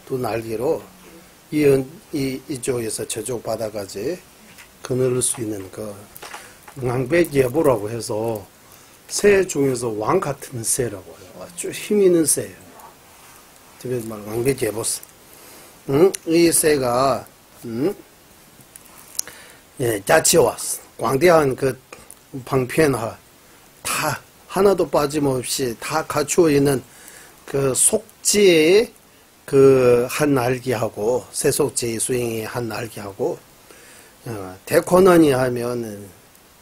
두 날개로 이쪽에서 저쪽 바다까지 건널 수 있는 그 낭배계보라고 해서 새 중에서 왕 같은 새라고 해요. 아주 힘 있는 새예요. 특히 말 낭배계보스. 이 새가 예, 자치와 광대한 그 방편화 다 하나도 빠짐없이 다 갖추어 있는 그 속지의 그 한 날개하고 세속지의 수행의 한 날개하고 대코난이 하면은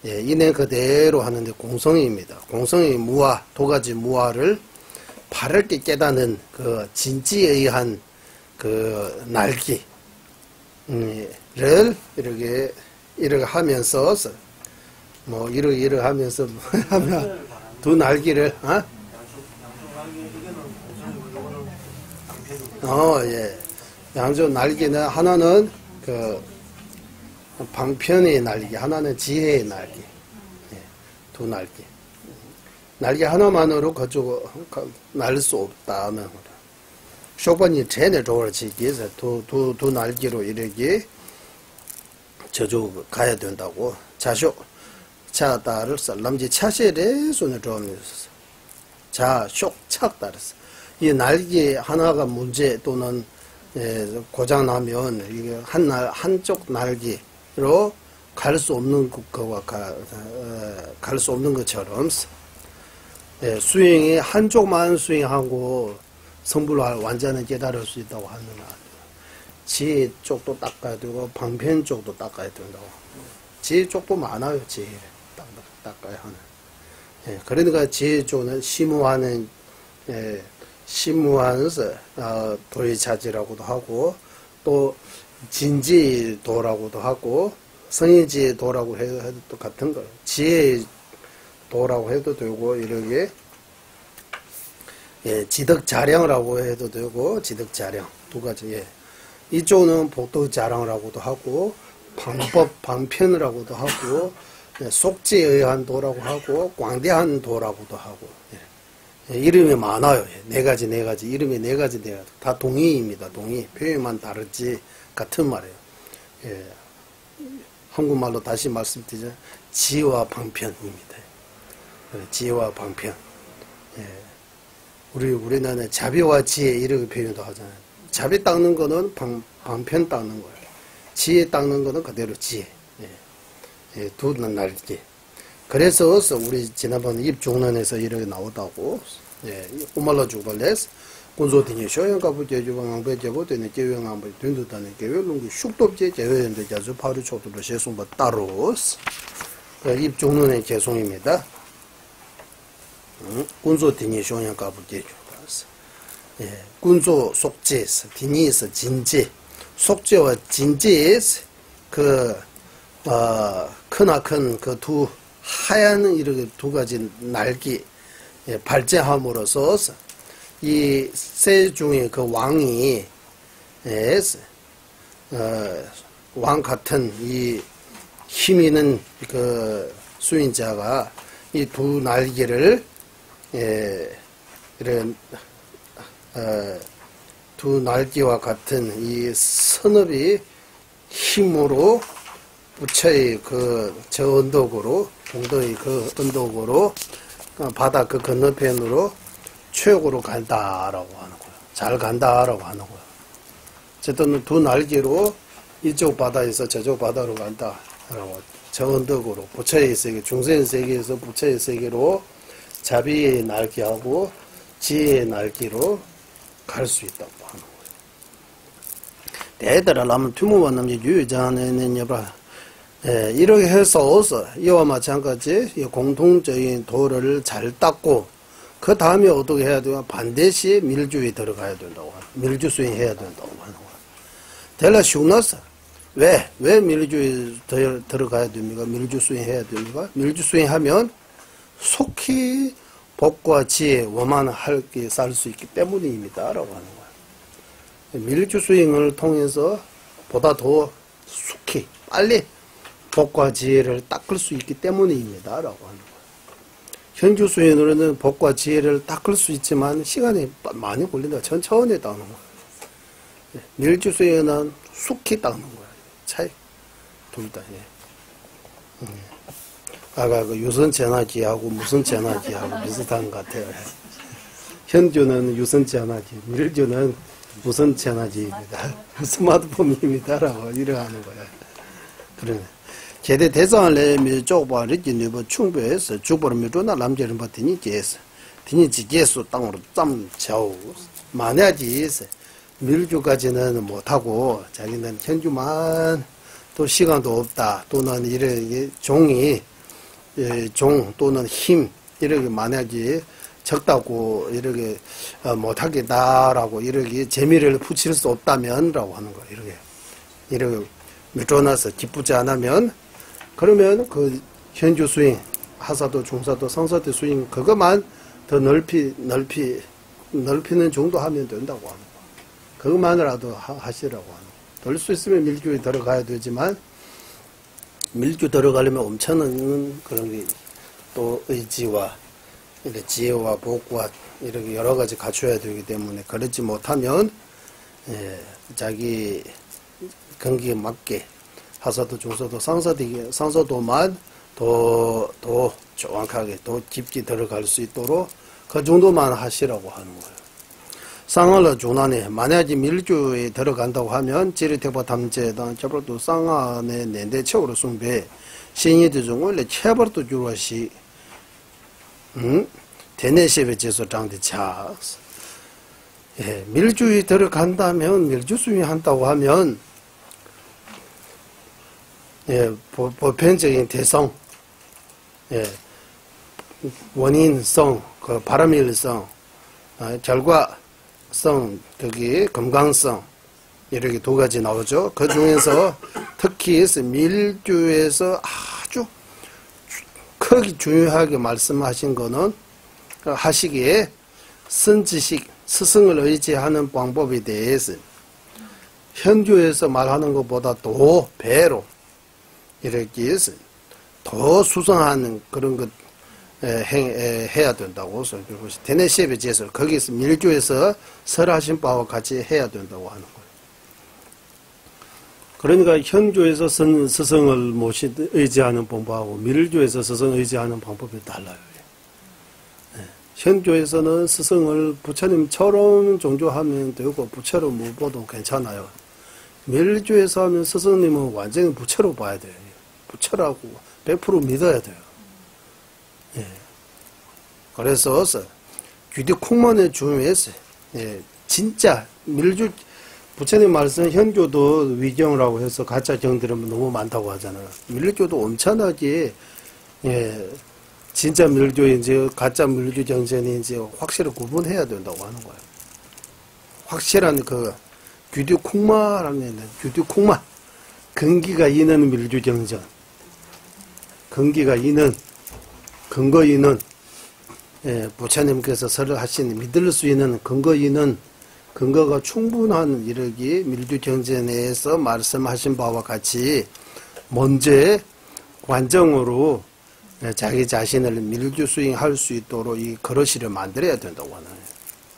예, 인해 그대로 하는데 공성입니다. 공성의 무아 두 가지 무아를 바르게 깨닫는 그 진지에 의한 그 날개 를 이렇게 하면서 뭐 이렇게 하면서 하면 두 날개를 예. 양쪽 날개는 하나는 그 방편의 날개, 하나는 지혜의 날개. 예. 두 날개. 날개 하나만으로 그쪽 날 수 없다는 거다. 쇼반이 전에 조르치기에서 두 날개로 이렇게 저쪽 가야 된다고. 자쇼 차다를 남지 차시에 손을 좀 자쇼 착다르스. 이 날개 하나가 문제 또는 고장 나면 이게 한쪽 날개로 갈 수 없는 것과 갈 수 없는 것처럼 스윙이 한쪽만 스윙하고 성불을 완전히 깨달을 수 있다고 하는 지혜 쪽도 닦아야 되고 방편 쪽도 닦아야 된다고. 지혜 쪽도 많아요. 지혜 닦아야 하는. 그러니까 지혜 쪽은 심무하는 도의자지라고도 하고 또 진지도라고도 하고 성인지도라고 해도 똑같은 거예요. 지혜도라고 해도 되고 이렇게 지덕자량이라고 해도 되고 지덕자량 두 가지. 이쪽은 복덕자량이라고도 하고 방편이라고도 하고 속지에 의한 도라고 하고 광대한 도라고도 하고 이름이 많아요. 네 가지 이름이 네 가지 다 동의입니다. 동의 표현만 다르지 같은 말이에요. 한국말로 다시 말씀드리자 지와 방편입니다. 지와 방편. 우리나라는 자비와 지혜 이렇게 표현도 하잖아요. 자비 닦는 거는 방편 닦는 거예요. 지혜 닦는 거는 그대로 지혜. 두 날개. 그래서 우리 지난번 입중론에서 이렇게 나오다고. 오말라 주발레스 군소딩이 쇼영가부 제주방ang배 제보되는 제외ang배 든든다는 계획론기 슉덥제 제외인데 자주 바로 초도로 세송바 따로스. 입중론의 개송입니다. 군소딩이 쇼영가부 제주방ang배 군소 속죄에서 디니에서 진제 속죄와 진제에서 크나큰 그 두 하얀 이렇게 두 가지 날개 발제함으로써 이 세 중에 그 왕이 왕 같은 이 힘 있는 그 수인자가 이 두 날개를 이런 두 날개와 같은 이 선업이 힘으로 부처의 저 언덕으로 동도의 그 언덕으로 바다 그 건너편으로 최고로 간다라고 하는 거예요. 잘 간다라고 하는 거예요. 어쨌든 두 날개로 이쪽 바다에서 저쪽 바다로 간다라고. 저 언덕으로 부처의 세계, 중생 세계에서 부처의 세계로 자비의 날개하고 지혜의 날개로 갈 수 있다고 하는 거예요. 대대를 하면 투무만 남지 유의자는 여봐. 이렇게 해서 이와 마찬가지 공통적인 도를 잘 닦고 그 다음에 어떻게 해야 되나 반드시 밀주에 들어가야 된다고 밀주 수행해야 된다고 하는 거예요. 대라 쉬우나서 왜 밀주에 들어가야 됩니까? 밀주 수행해야 됩니까? 밀주 수행하면 속히 복과 지혜 원만하게 살 수 있기 때문입니다. 라고 하는 거예요. 밀주 수행을 통해서 보다 더 속히 빨리 복과 지혜를 닦을 수 있기 때문입니다. 라고 하는 거예요. 현주 수행으로는 복과 지혜를 닦을 수 있지만 시간이 많이 걸린다. 천천히 닦는 거예요. 밀주 수행은 속히 닦는 거예요. 차이 둘 다. 아까 그 유선전화기하고 무선 전화기하고 비슷한 것 같아요. 현주는 유선전화기, 밀주는 무선 전화기입니다. 스마트폰입니다. 라고 이렇게 하는 거예요. 그러네. 제대 대상을 내면 쪽바 리진이버 충분해서 주보를 미루나 남자를 버티니 계서 디니 지게서 땅으로 짬 차오 만약에 밀주까지는 못하고 자기는 현주만 또 시간도 없다 또는 이렇게 종이 종 또는 힘 이렇게 만약에 적다고 이렇게 못하겠다라고 이렇게 재미를 붙일 수 없다면라고 하는 거예요. 이렇게 이렇게 밀어놔서 기쁘지 않으면, 그러면 그 현주 수행, 하사도, 중사도, 상사도 수행, 그것만 더 넓히는 정도 하면 된다고 하는 거. 그것만이라도 하시라고 하는 거. 될 수 있으면 밀주에 들어가야 되지만, 밀주 들어가려면 엄청난 그런 게 또 의지와, 이렇게 지혜와 복과 이렇게 여러 가지 갖춰야 되기 때문에, 그렇지 못하면, 자기 경기에 맞게 하사도, 중사도, 상사도만 더 정확하게, 더 깊게 들어갈 수 있도록 그 정도만 하시라고 하는 거예요. 쌍알라 중난에 만약에 밀주에 들어간다고 하면 지리택바 탐제당 저버도 쌍안에 내대책으로 숭배 신이들 중 원래 체버도 주로시 대내시베 제소 장대 차 밀주에 들어간다면 밀주 수행한다고 하면 보편적인 대성 원인성 그 바람일성 결과성 거기 건강성 이렇게 두 가지 나오죠. 그 중에서 특히 밀주에서 아주 크게 중요하게 말씀하신 거는 하시기에 선지식 스승을 의지하는 방법에 대해서 현주에서 말하는 것보다 더 배로 이렇게 해서 더 수성하는 그런 것 해야 된다고. 대내시에 제설 거기서 밀주에서 설하신 바와 같이 해야 된다고 하는 거예요. 그러니까 현주에서 스승을 의지하는 방법하고 밀주에서 스승을 의지하는 방법이 달라요. 현주에서는 스승을 부처님처럼 존중하면 되고 부처로 못 봐도 괜찮아요. 밀주에서 하면 스승님은 완전히 부처로 봐야 돼요. 부처라고 100% 믿어야 돼요. 그래서 규디 콩만의 중에서 진짜 밀주 부처님 말씀 현교도 위경이라고 해서 가짜 경들은 너무 많다고 하잖아요. 밀주도 엄청나게 진짜 밀주인지 가짜 밀주 정전인지 확실히 구분해야 된다고 하는 거예요. 확실한 그 규디 콩마라는 규디 콩마 근기가 있는 밀주 정전, 근기가 있는 근거 있는 부처님께서 설하신 믿을 수 있는 근거 있는 근거가 충분한 이르기 밀주 경전에서 말씀하신 바와 같이 먼저 관정으로 자기 자신을 밀주 수행할 수 있도록 이 그릇이를 만들어야 된다고 하는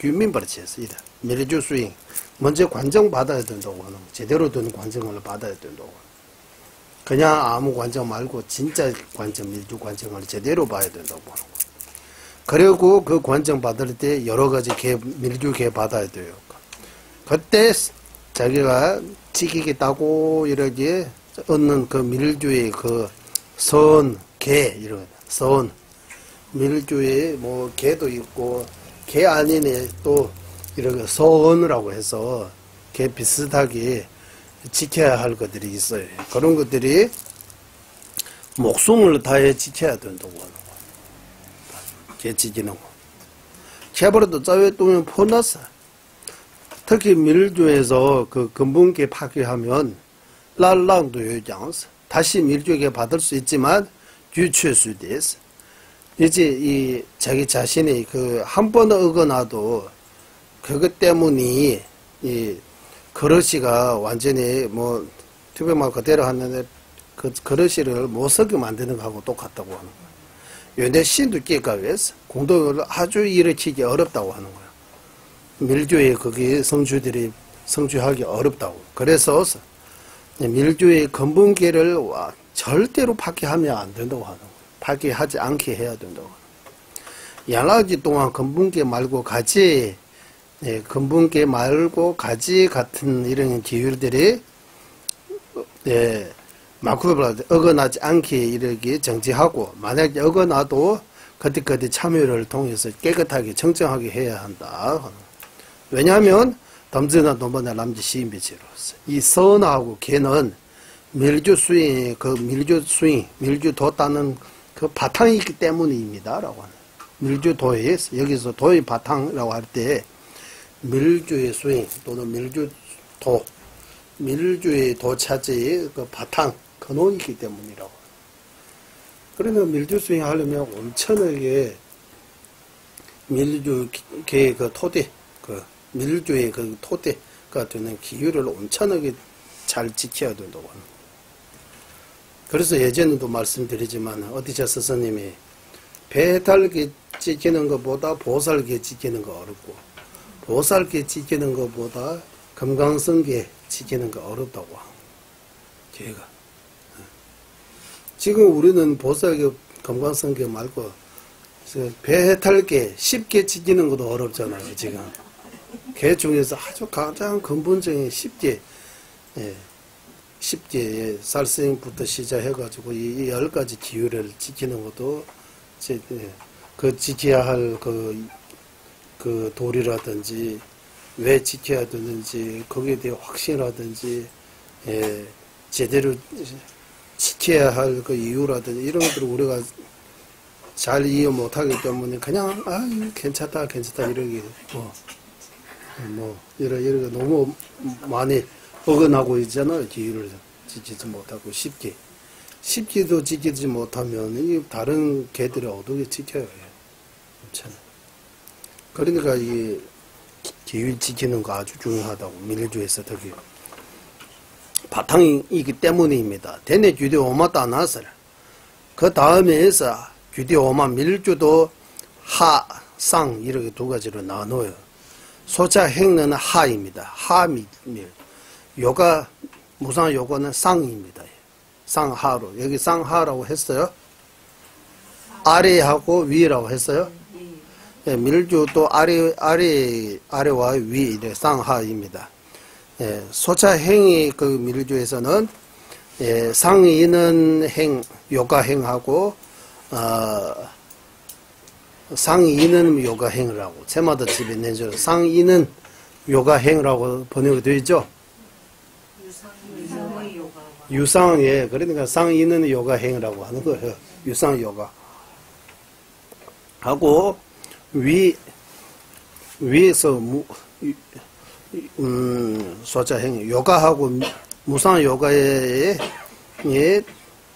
규민버릇이었어. 밀주 수행 먼저 관정 받아야 된다고 하는 제대로 된 관정을 받아야 된다고. 그냥 아무 관정 말고 진짜 관정 밀주 관정을 제대로 봐야 된다고 하는 거. 그리고 그 관정 받을 때 여러 가지 밀주 개 받아야 돼요. 그때 자기가 지키겠다고 이렇게 얻는 그 밀주의 그 선, 개, 이런, 선, 밀주에 뭐 개도 있고, 개 아니네 또 이렇게 선이라고 해서 개 비슷하게 지켜야 할 것들이 있어요. 그런 것들이 목숨을 다해 지켜야 된다고 하는 거예요. 개 지키는 거. 개버려도 짜외 똥은 퍼놨어. 특히 밀주에서 그 근본계 파괴하면 랄랑도 요장스 다시 밀주에게 받을 수 있지만 유추수 됐어. 이제 이 자기 자신이 그 한 번 어거나도 그것 때문에 이 그릇이가 완전히 뭐 투표만 그대로 하는데 그 그릇이를 못 쓰게 만드는 거하고 똑같다고 하는 거야. 연대 신도 깨까위해서 공동을 아주 일으키기 어렵다고 하는 거야. 밀주에 거기 성주들이 성주하기 어렵다고. 그래서 밀주의 근본계를 절대로 파괴하면 안 된다고 하는 거야. 파괴하지 않게 해야 된다고. 양락지 동안 근본계 말고 가지, 근본계 말고 가지 같은 이런 기율들이 마쿠브라 어긋나지 않게 이렇게 정지하고, 만약에 어긋나도 그때그때 참여를 통해서 깨끗하게 정정하게 해야 한다. 왜냐하면 담즈나 노번나 남지 시인비지로서 이 선하고 개는 밀주 수행, 그 밀주 수행, 밀주도 따는 그 바탕이 있기 때문입니다라고 하는. 밀주도에 여기서 도의 바탕이라고 할 때 밀주의 수행 또는 밀주도 밀주의 도차지의 그 바탕, 근원이기 때문이라고. 그러면 밀주 수행하려면 온천하게 밀주계의 그 토대, 그 밀주의 그 토대가 되는 기율을 온천하게 잘 지켜야 된다고 하는 거예요. 그래서 예전에도 말씀드리지만 어디서 스승님이 배달계 지키는 것보다 보살계 지키는 거 어렵고 보살계 지키는 것보다 금강성계 지키는 거 어렵다고 하는 거예요. 걔가. 지금 우리는 보살계 금강성계 말고 배탈계 쉽게 지키는 것도 어렵잖아요. 지금 개 중에서 아주 가장 근본적인 쉽게 쉽게 살생부터 시작해가지고 이 10가지 기율을 지키는 것도 그 지켜야 할 그 도리라든지 왜 지켜야 되는지 거기에 대해 확신이라든지 제대로 지켜야 할 그 이유라든지 이런 것들을 우리가 잘 이해 못하기 때문에 그냥 괜찮다 이러기 이러게 너무 많이 어긋나고 있잖아요. 기율을 지키지 못하고 쉽게도 지키지 못하면 이 다른 개들이 어떻게 지켜요? 괜찮아요. 그러니까 이 기율 지키는 거 아주 중요하다고 밀주에서 특히 바탕이기 때문입니다. 대내 규대 오마다 나설 그 다음에서 규대 오마 밀주도 하, 상 이렇게 두 가지로 나눠요. 소자 행는 하입니다. 하밀 요가 무상 요거는 쌍입니다. 쌍하로 여기 쌍하라고 했어요. 아래하고 위라고 했어요. 밀주도 아래와 위 이래 쌍하입니다. 소차행이 그 밀주에서는 상이는 행 요가행하고 상이는 요가행이라고 제마다 집에 내죠. 상이는 요가행이라고 번역이 되어 있죠. 유상예 그러니까 상이는 요가행이라고 하는 거예요. 유상 요가 하고 위에서 소자행 요가하고 무상 요가에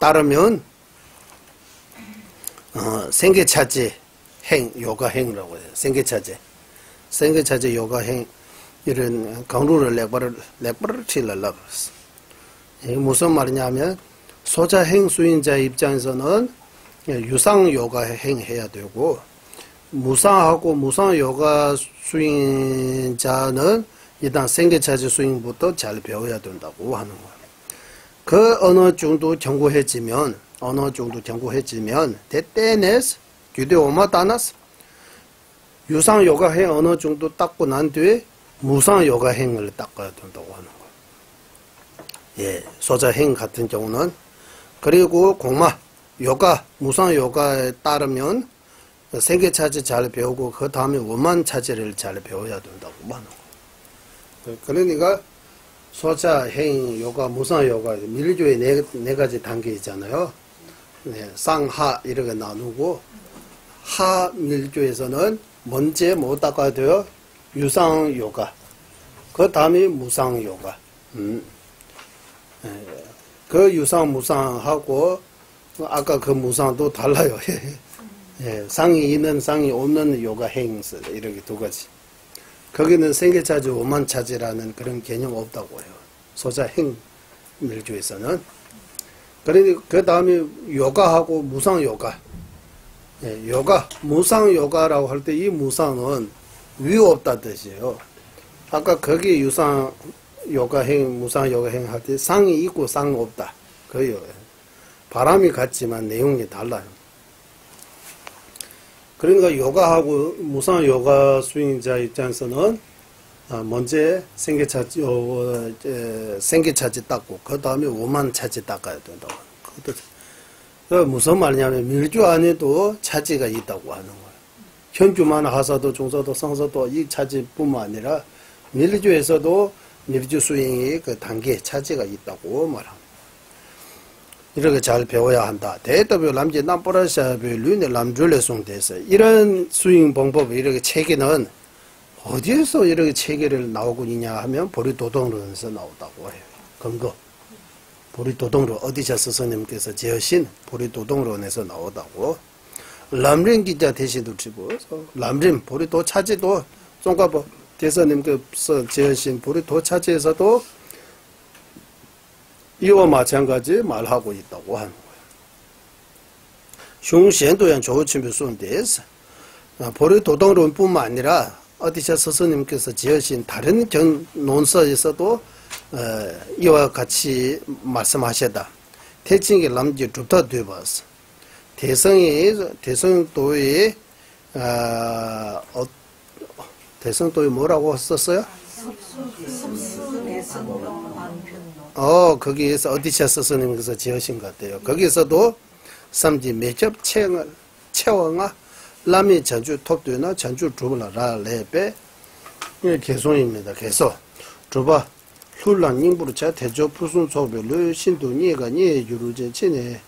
따르면 생계차제 행 요가행이라고 해요. 생계차제 요가행 이런 강루를 렉바를 칠라고 했어. 이게 무슨 말이냐면 소자행 수인자 입장에서는 유상 요가 행해야 되고 무상하고 무상 요가 수인자는 일단 생계차지 수인부터 잘 배워야 된다고 하는 거예요. 그 어느 정도 경고해지면 대때내서 규대 오마다나스 유상 요가 행 어느 정도 닦고 난 뒤에 무상 요가 행을 닦아야 된다고 하는 거예요. 소자행 같은 경우는 그리고 공마 요가 무상 요가에 따르면 생계차지 잘 배우고 그 다음에 원만차지를 잘 배워야 된다고 하는 거예요. 그러니까 소자행 요가 무상 요가 밀주의 네 가지 단계 있잖아요. 쌍하 이렇게 나누고 하 밀주에서는 먼저 뭐 닦아야 돼요? 유상 요가 그 다음에 무상 요가 그 유상 무상하고 아까 그 무상도 달라요. 상이 있는 상이 없는 요가 행스 이렇게 두 가지. 거기는 생계차지 오만차지라는 그런 개념 없다고 해요. 소자행 밀주에서는. 그러니 그 다음에 요가하고 무상 요가. 요가 무상 요가라고 할 때 이 무상은 위 없다 뜻이에요. 아까 거기 유상 요가행, 무상 요가행 할 때 상이 있고 상 없다. 그요. 바람이 같지만 내용이 달라요. 그러니까 요가하고 무상 요가 수행자 입장에서는 먼저 생계차지 닦고 그 다음에 오만차지 닦아야 된다고. 그 무슨 말이냐면 밀주 안에도 차지가 있다고 하는 거예요. 현주만 하사도 중사도 성사도 이 차지뿐만 아니라 밀주에서도 밀주 수행의 그 단계 차지가 있다고 말합니다. 이렇게 잘 배워야 한다. 대답을 남지 남보라샤비 륜의 남줄레 송대서 이런 수행 방법 이렇게 체계는 어디에서 이렇게 체계를 나오고 있냐 하면 보리도덕론에서 나오다고 해요. 근거. 보리도덕론 어디서 스승님께서 지으신 보리도덕론에서 나오다고. 람린 기자 대시도 치고 람린 보리도 차지도 종가보 대사님께서 지으신 보리도 차지에서도 이와 마찬가지 말하고 있다고 하는 거예요. 흉신도연 조치비 순대에서 보리도덕론뿐만 아니라 어디서 스승님께서 지으신 다른 논서에서도 이와 같이 말씀하셨다. 대칭의 남지 두터 되어봤어. 대성도의 대성도의 뭐라고 썼어요? 거기에서 어디서 스승님께서 지으신 것 같아요. 거기서도 삼지 매접 채왕아 라미 전주 톱도나 전주 주불라 레베 개송입니다. 개소 주바 훌란 닝부르 차 대조 푸순 소별로 신도니가 니 유루제 치네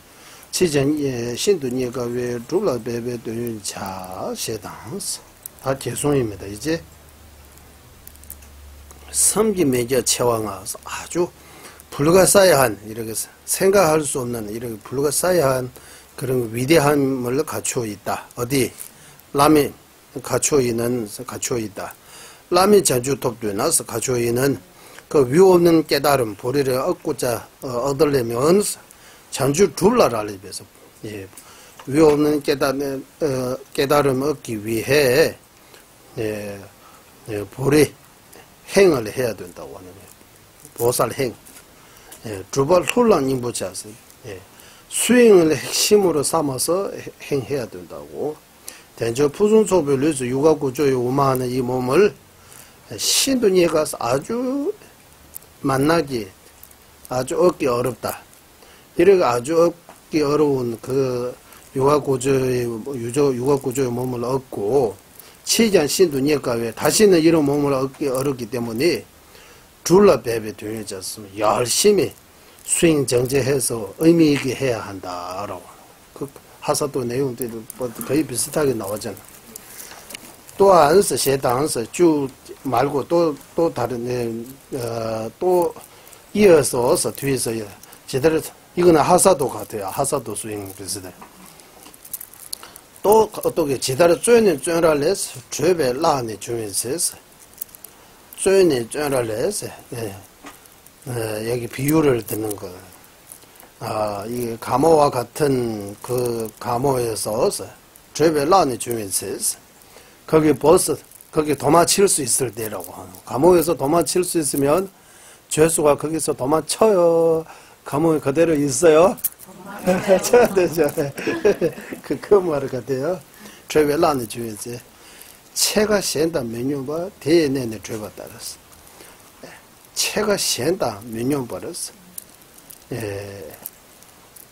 치전 신도니가 왜 주불라 베베 되는 차 세당스 다 개송입니다. 이제 삼지 매접 채왕아 아주 불가사의한 이렇게 생각할 수 없는 이렇게 불가사의한 그런 위대함을 갖추어 있다. 어디? 라미 갖추어 있다. 라미 전주톱도나서 갖추어 있는 그 위없는 깨달음, 보리를 얻고자 얻으려면 전주 둘라라를 위해서 위없는 깨달음 얻기 위해 보리 행을 해야 된다고 하는 거예요. 보살행. 주발 혼란 인부자서 수행을 핵심으로 삼아서 행해야 된다고. 대저 푸순소별로서 육아구조에 우마하는 이 몸을 신dun이에 가서 아주 만나기 아주 얻기 어렵다. 이렇게 아주 얻기 어려운 그 육아구조의 몸을 얻고 치지한 신dun이에 가왜 다시는 이런 몸을 얻기 어렵기 때문에 둘러 배배 되어졌으면 열심히 수행 정제해서 의미 있게 해야 한다라고. 그 하사도 내용들도 거의 비슷하게 나오잖아. 또 안서 세당서 주 말고 또 다른 또 이어서 뒤에서 제대로 이거는 하사도 같아요. 하사도 수행 비슷해. 또 어떻게 제대로 쭌을 해서 죄배 라니 주면서 쭌을 해서 여기 비유를 듣는 거. 이 감호와 같은 그 감호에서 죄벨란이 주면서 거기 벌써 거기 도망칠 수 있을 때라고 하는. 감호에서 도망칠 수 있으면 죄수가 거기서 도망쳐요. 감호에 그대로 있어요. 쳐야 되죠. 그 말 같아요. 죄벨란이 주면서 채가 센다 메뉴가 대내내 죄가 따랐어. 채가 센다 몇 년 벌었어.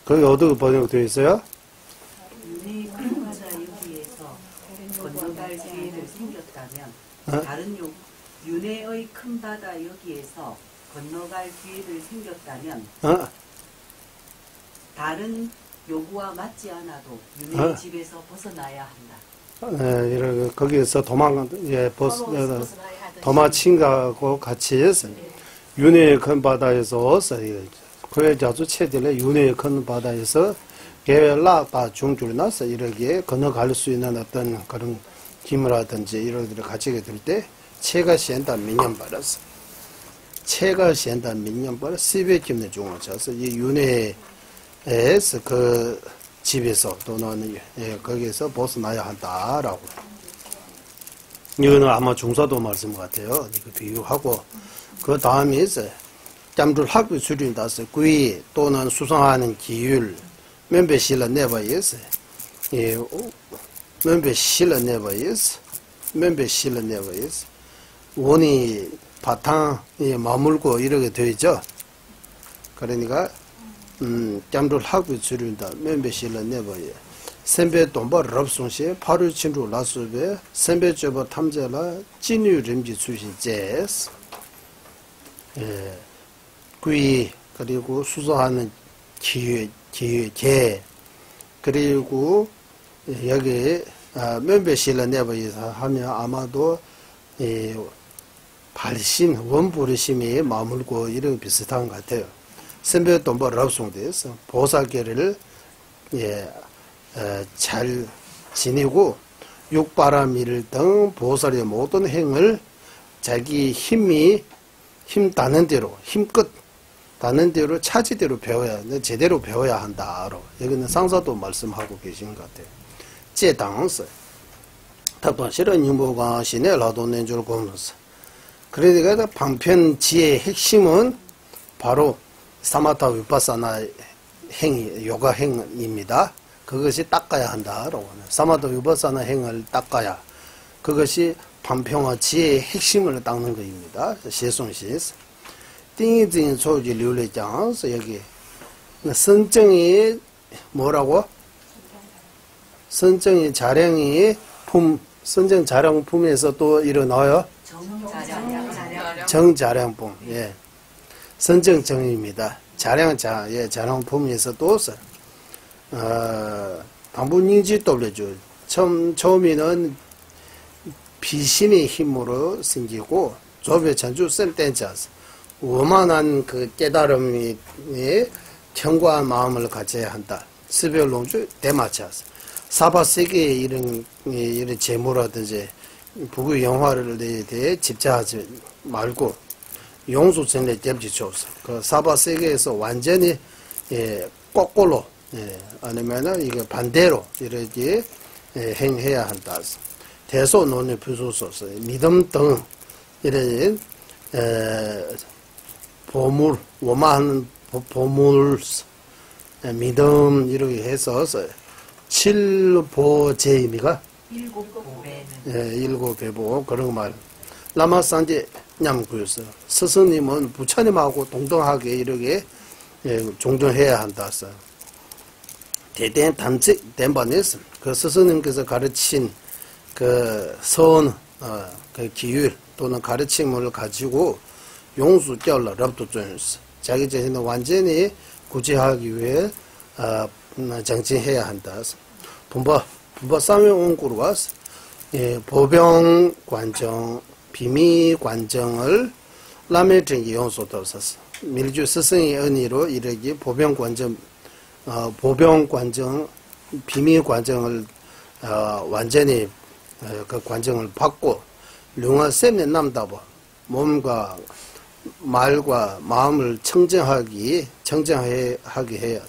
거기 어디로 번역되어 있어요? 윤회의 큰 바다 여기에서 건너갈 기회를 생겼다면 다른 윤회의 큰 바다 여기에서 건너갈 기회를 생겼다면 다른 요구와 맞지 않아도 윤회의 집에서 벗어나야 한다. 이렇게 거기에서 도망친 거하고 같이 해서 윤회의 큰 바다에서 그에 자주 체들에 윤회의 큰 바다에서 개라다 중줄 나서 이렇게 건너갈 수 있는 어떤 그런 기물이라든지 이런 것들을 가지게 될 때 채가 센다 민년 벌었어. 채가 센다 민년 벌어 10회 중을 쳐서 이 윤회에서 그 집에서 또는 거기에서 벗어나야 한다라고. 이거는 아마 중사도 말씀 같아요. 이거 비유하고 그 다음에 있어요. 잠들 학비 수준다서 구이 또는 수상하는 기율 면배실을 내봐 있어요. 면배실을 내봐 있어. 면배실을 내봐 있어. 원이 바탕에 머물고 이렇게 되죠. 그러니까 잠들 학비 수준다 면배실을 내봐 있어. 선배 돈바 럽송시 파루 친구 라수베 선배 저버 탐제라 진유 림지 수신제스. 구이 그리고 수소하는 기회 그리고 여기 면배실을 내버려서 하면 아마도 이 발신, 원부르심이 머물고 이런 비슷한 것 같아요. 선배 돈보 랍송돼서 보살계를 잘 지니고 육바라밀 등 보살의 모든 행을 자기 힘 닿는 대로, 힘끝 닿는 대로 차지대로 배워야, 제대로 배워야 한다. 여기는 상사도 말씀하고 계신 것 같아요. 제당서. 탑도실은 유무가 시내 라도nen줄 공로서. 그러니까 방편 지혜의 핵심은 바로 사마타 위파사나 행위, 요가 행입니다. 그것이 닦아야 한다라고 하는. 사마타 위파사나 행을 닦아야 그것이 방평화 지혜의 핵심을 닦는 것입니다. 시송시스. 띵이띵 소지 류례장서 여기 선정이 뭐라고? 선정이 자량이 선정 자량품에서 또 일어나요. 정자량품. 예. 선정정입니다. 자량품에서 또 방분인지 떠올려줘. 처음에는 비신의 힘으로 생기고 조배 전주 셀땐자스. 오만한 그 깨달음이 견고한 마음을 가져야 한다. 스별론주 대마차스. 사바세계의 이런 재무라든지 부귀 영화를 대해 집착하지 말고 용수전에 댐지쳐서 그 사바세계에서 완전히 거꾸로 아니면은 이게 반대로 이렇게 행해야 한다. 대소논의 부수소서 믿음 등 이런 보물, 오만한 보물, 믿음 이렇게 해서 칠보제임이가 일곱 배보 그런 말. 라마산제 냠구였어. 스승님은 부처님하고 동등하게 이렇게 종종해야 한다. 대대 단직 된반에서 그 스승님께서 가르친 그 선, 그 기율 또는 가르침을 가지고 용수 껴라 랍도 존스. 자기 자신을 완전히 구제하기 위해 정진해야 한다. 분바 쌍용원구로 와서 보병 관정, 비미 관정을 라메정기 용수도 썼어. 밀주 스승의 은혜로 이르기 보병 관정, 비미 관정을 완전히 그 관정을 받고 룡아 셈에 남다보 몸과 말과 마음을 청정하게 해야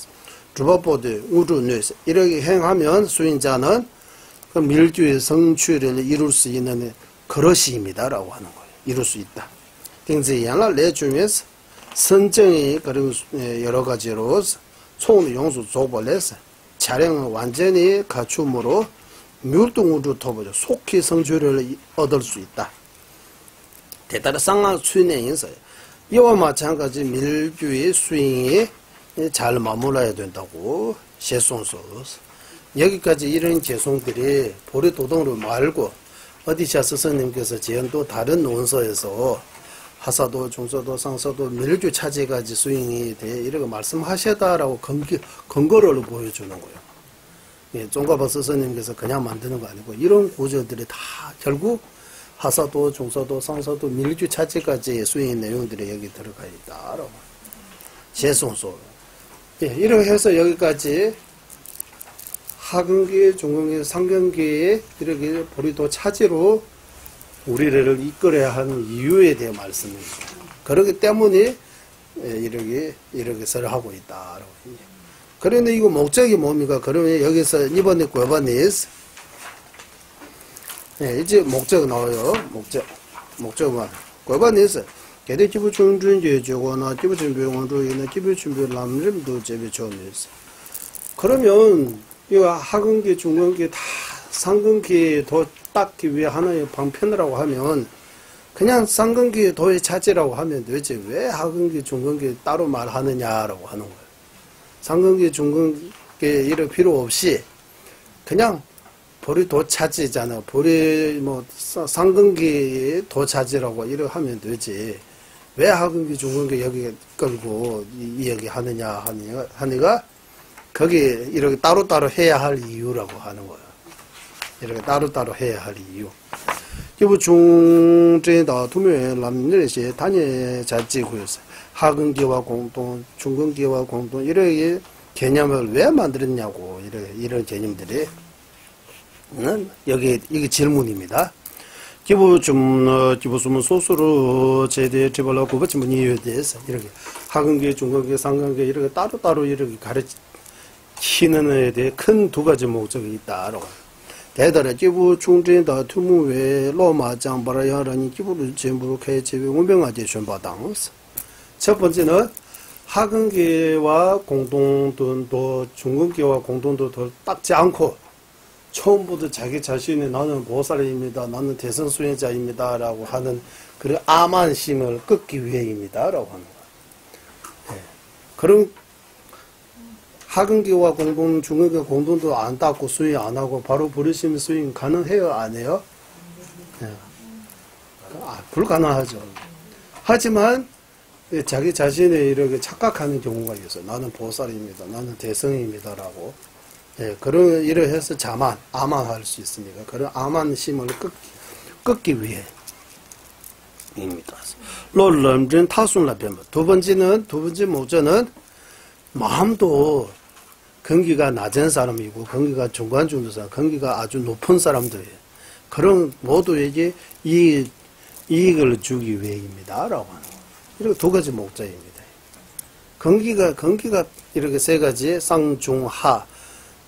주법보드 우주뇌스 이렇게 행하면 수인자는 그 밀주의 성취를 이룰 수 있는 그릇입니다라고 하는 거예요. 이룰 수 있다. 등지양을 내주면서 선정이 그런 여러 가지로 총 용수 조벌해서 차량을 완전히 갖춤으로 멸동우주 토보죠. 속히 성취를 얻을 수 있다. 대따라 쌍한 수행인서 이와 마찬가지 밀주의 수행이 잘 마무라야 된다고 제송서. 여기까지 이런 제송들이 보리도동으로 말고 어디샤 스승님께서 지은 또 다른 논서에서 하사도, 중서도, 상서도 밀주 차지까지 수행이 돼 이렇게 말씀하셨다라고 근거를 보여주는 거예요. 예, 종가박 스승님께서 그냥 만드는 거 아니고 이런 구조들이 다 결국 하사도, 중서도, 상서도 밀주 차지까지의 수행 내용들이 여기 들어가 있다라고. 제송소. 예, 이렇게 해서 여기까지 하근기, 중근기, 상근기에 이렇게 보리도 차지로 우리를 이끌어야 하는 이유에 대해 말씀입니다. 그렇기 때문에 이렇게 설하고 있다라고. 그런데 이거 목적이 뭡니까? 그러면 여기서 이번에 꼴반에서 이제 목적 나와요. 목적은 꼴반에서 개대지부 중준제 저거나 지부 준비원도 지부 준비 남림도 제비 좋네서. 그러면 이거 하근기, 중근기 다 상근기 도 닦기 위해 하나의 방편이라고 하면 그냥 상근기 도의 차지라고 하면 되지 왜 하근기, 중근기 따로 말하느냐라고 하는 거예요. 상근기, 중근기 이럴 필요 없이 그냥 보리 도차지잖아. 보리 상근기 도차지라고 이렇게 하면 되지. 왜 하근기, 중근기 여기 끌고 이야기 하느냐 하니까 거기 이렇게 따로따로 해야 할 이유라고 하는 거예요. 이렇게 따로따로 해야 할 이유. 기부 중전다 투명의 남들의 단위 자치구였어요. 하근기와 공동, 중근기와 공동 이런 개념을 왜 만들었냐고 이런 개념들이 여기 이게 질문입니다. 기부수문 소수로 제대 집어넣고 고버치면 이유에 대해서 이렇게 하근기, 중근기, 상근기 이렇게 따로따로 이렇게 가르치는 데 대해 큰 두 가지 목적이 있다라고. 대단히 기부 중전다 투무의 로마 장바라야라니 기부를 전부로 개체의 운명하게 전바당스. 첫 번째는 하근기와 공동도 중근기와 공동도 닦지 않고 처음부터 자기 자신이 나는 보살입니다. 나는 대선 수행자입니다. 라고 하는 그런 아만심을 끊기 위해입니다. 라고 하는 거예요. 네. 그런 하근기와 공동, 중근기와 공동도 안 닦고 수행 안 하고 바로 부르시면 수행 가능해요? 안 해요? 네. 불가능하죠. 하지만 자기 자신이 이렇게 착각하는 경우가 있어요. 나는 보살입니다. 나는 대성입니다라고. 예, 그런 일을 해서 아만할 수 있으니까 그런 아만심을 끊기 위해입니다. 롤럼전 타순라 변부. 두 번째 목적은 마음도 근기가 낮은 사람이고 근기가 중간 정도 사람, 근기가 아주 높은 사람들이에요. 그런 모두에게 이익을 주기 위해입니다라고 하는 거예요. 이렇게 두 가지 목적입니다. 근기가 이렇게 세 가지 쌍중하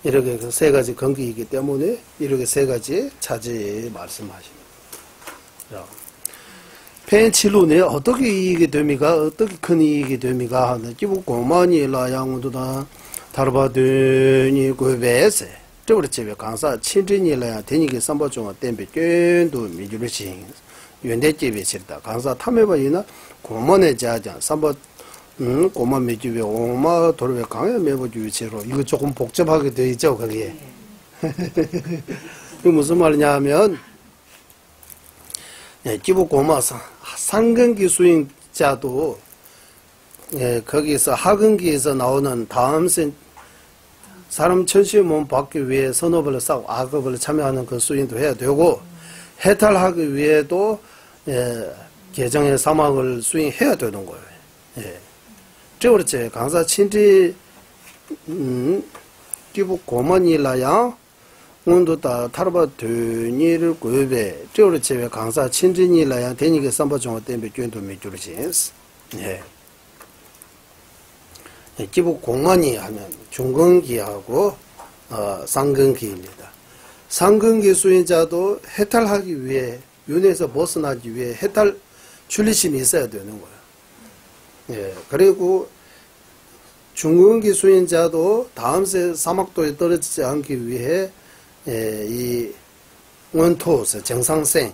이렇게 세 가지 근기이기 때문에 이렇게 세 가지 차지 말씀하십니다. 펜치로네 어떻게 이익이 됩니까? 어떻게 큰 이익이 됩니까? 하는 기부 고만이 라양도다 다르바드니 고베세 저그렇지 강사 친진이라야 되니게 삼보종아 땜베 쩐도 미주르신 연대집에 싫다. 강사 탐해봐이나 고만의 자장 삼보 고만 매주에 오마 도로에 강에 매보주 위치로 이거 조금 복잡하게 되어 있죠 거기에. 이게 무슨 말이냐 하면 기부 고마 상근기 수행자도 거기서 하근기에서 나오는 다음생 사람 천시의 몸 받기 위해 선업을 쌓고 악업을 참여하는 그 수행도 해야 되고 해탈하기 위해도 계정의 사막을 수행해야 되는 거예요. 예. 그렇지. 강사 친지 기부 고만이라야 온도다 타르바 되니를 고베 그렇지. 강사 친진이라야 되니게 삼바종화 때문에 견도 미주르신스. 예. 기부 공안이 하면 중근기하고 상근기입니다. 상근기 수행자도 해탈하기 위해 윤에서 벗어나기 위해 해탈 출리심이 있어야 되는 거예요. 예, 그리고 중근기 수행자도 다음 세 사막도에 떨어지지 않기 위해 이 원토스 정상생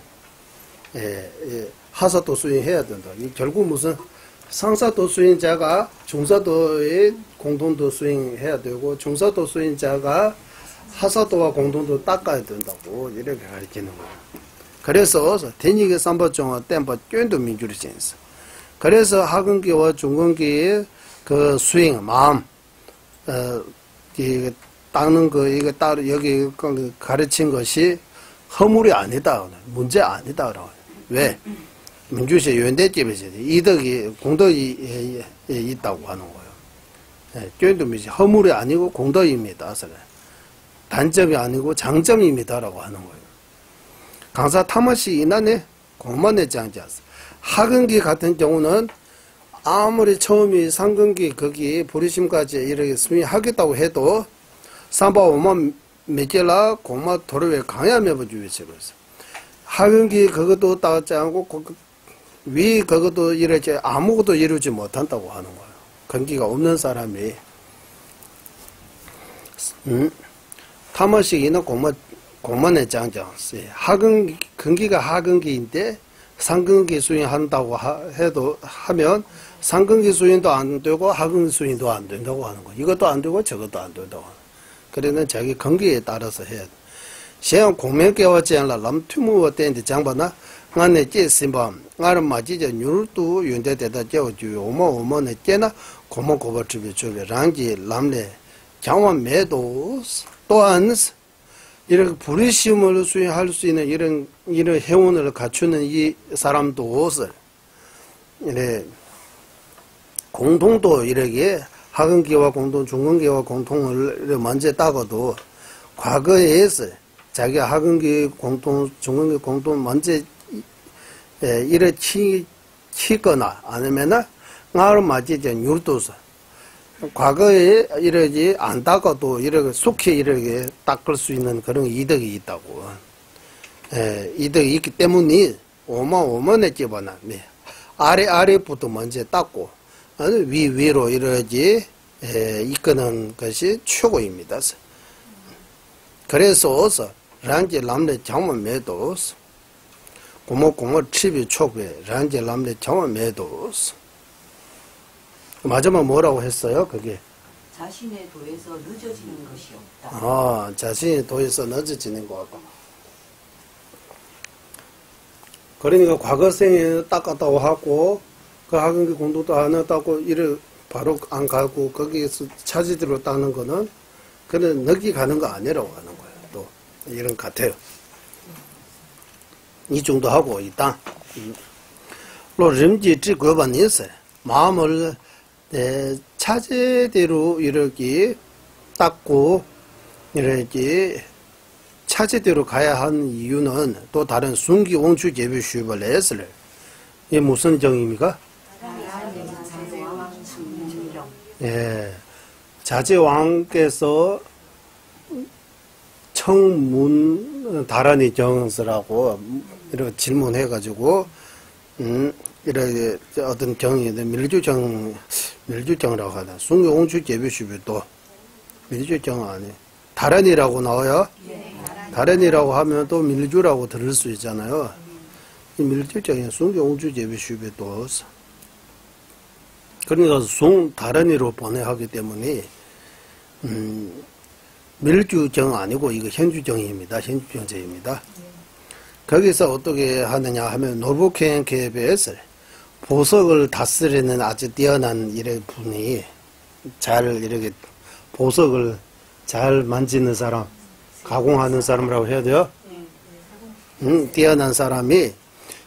하사도 수행해야 된다. 결국 무슨 상사도 수행자가 중사도의 공동도 수행해야 되고 중사도 수행자가 하사도와 공동도 닦아야 된다고 이렇게 가르치는 거예요. 그래서 대니게 삼바종화 땜바 쫀도 민주를 지냈어. 그래서 하근기와 중근기의 그 수행 마음 이 닦는 거 이거 따로 여기 가르친 것이 허물이 아니다. 문제 아니다라고. 왜? 민주시 연대집에서 이덕이 공덕이 있다고 하는 거예요. 쫀도 민주 허물이 아니고 공덕입니다. 단점이 아니고 장점입니다라고 하는 거예요. 강사 타마시 이난에 공만의 장자스. 하근기 같은 경우는 아무리 처음이 상근기 거기 보리심까지 이렇게 수행하겠다고 해도 삼바오만 메게라 고마 도로에 강야매버 주위치로 있어. 하근기 그것도 따지 않고 위 그것도 이렇게 아무것도 이루지 못한다고 하는 거예요. 근기가 없는 사람이 타마식이나 공만의 장자스. 근기가 하근기인데 상근기 수행한다고 해도 하면 상근기 수행도 안 되고 하근기 수행도 안 된다고 하는 거. 이것도 안 되고 저것도 안 된다고. 그러는 자기 근기에 따라서 해야 돼. 시험 공명계와 제한라 남투무와 땐데 장바나 안에 제심밤 나를 맞이자 뉴르도 윤대대다 제어주 오모오모네 제나 고모고버트비 주비 랑지 람레 장원 매도 또한 이렇게 불의심을 수행할 수 있는 이런 행운을 갖추는 이 사람도를 이래 공통도 이렇게 하근기와 공통, 중근기와 공통을 먼저 따고도 과거에서 자기가 하근기 공통, 중근기 공통 먼저 이래 치거나 아니면은 나를 맞이된 율도서 과거에 이러지 안 닦아도 이렇게 속히 이렇게 닦을 수 있는 그런 이득이 있다고. 이득이 있기 때문에 오만에 집어넣 아래부터 먼저 닦고 위로 이러지 이끄는 것이 최고입니다. 그래서 란제 남래 장만 매도 고모 칩이 초배 란제 남래 장만 매도 마지막 뭐라고 했어요? 그게 자신의 도에서 늦어지는 것이 없다. 자신의 도에서 늦어지는 거 같고. 그러니까 과거생에 닦았다고 하고 그 하근기 공도도 안 했다고 이를 바로 안 가고 거기에서 차지대로 닦는 거는 그는 늦게 가는 거 아니라고 하는 거예요. 또 이런 것 같아요. 이 정도 하고 있다. 림지 지고반 있어요. 마음을 차제대로 이렇게 닦고 이렇게 차제대로 가야 한 이유는 또 다른 순기 옹추 제비 슈벌 했을 이게 무슨 정입니까? 자제왕께서 청문 다란이 정서라고 이렇게 질문해가지고 이렇게 어떤 정이 밀주정이라고 하다. 순교옹추 제비슈비도 밀주정 아니 다란이라고 나와요? 다란이라고 하면 또 밀주라고 들을 수 있잖아요. 이 밀주정이 순교옹추 제비슈비도 그러니까 다란이로 번역하기 때문에 밀주정 아니고 이거 현주정입니다. 현주정제입니다. 거기서 어떻게 하느냐 하면 노부켄 KBS 보석을 다스리는 아주 뛰어난 이런 분이 잘 이렇게 보석을 잘 만지는 사람, 가공하는 사람이라고 해야 돼요. 뛰어난 사람이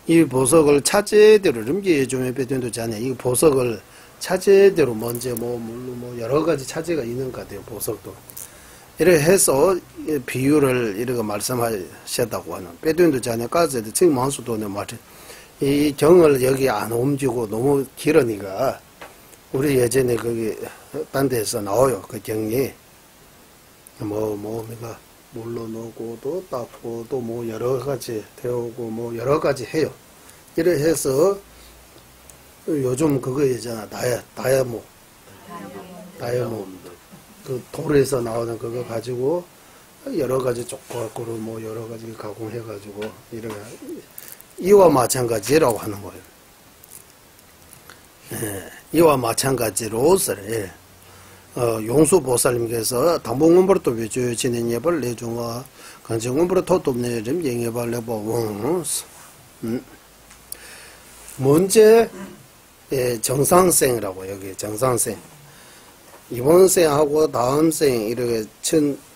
이 보석을 차제대로 름기에 좀 배된도 자네 이 보석을 차제대로 먼저 물론 여러 가지 차제가 있는 것 같아요. 보석도 이렇게 해서 비유를 이렇게 말씀하셨다고 하는 배된도 자네까지도 지금 만수도는 말이 이 정을 여기 안 옮기고 너무 길으니까 우리 예전에 거기 딴 데서 나와요. 그 정이 뭐가 물로 넣고 또 닦고 또 뭐 여러 가지 태우고 뭐 여러 가지 해요. 이래 해서 요즘 그거 있잖아. 다이아몬드 그 돌에서 나오는 그거 가지고 여러 가지 조각으로 뭐 여러 가지 가공해 가지고 이런 이와 마찬가지라고 하는 거예요. 이와 마찬가지로서 용수보살님께서 당봉원부터 외주지는 예벌 내중화 간정원부터 토톱내림 영예발 내보원 먼저 정상생이라고 여기 정상생 이번 생하고 다음 생 이렇게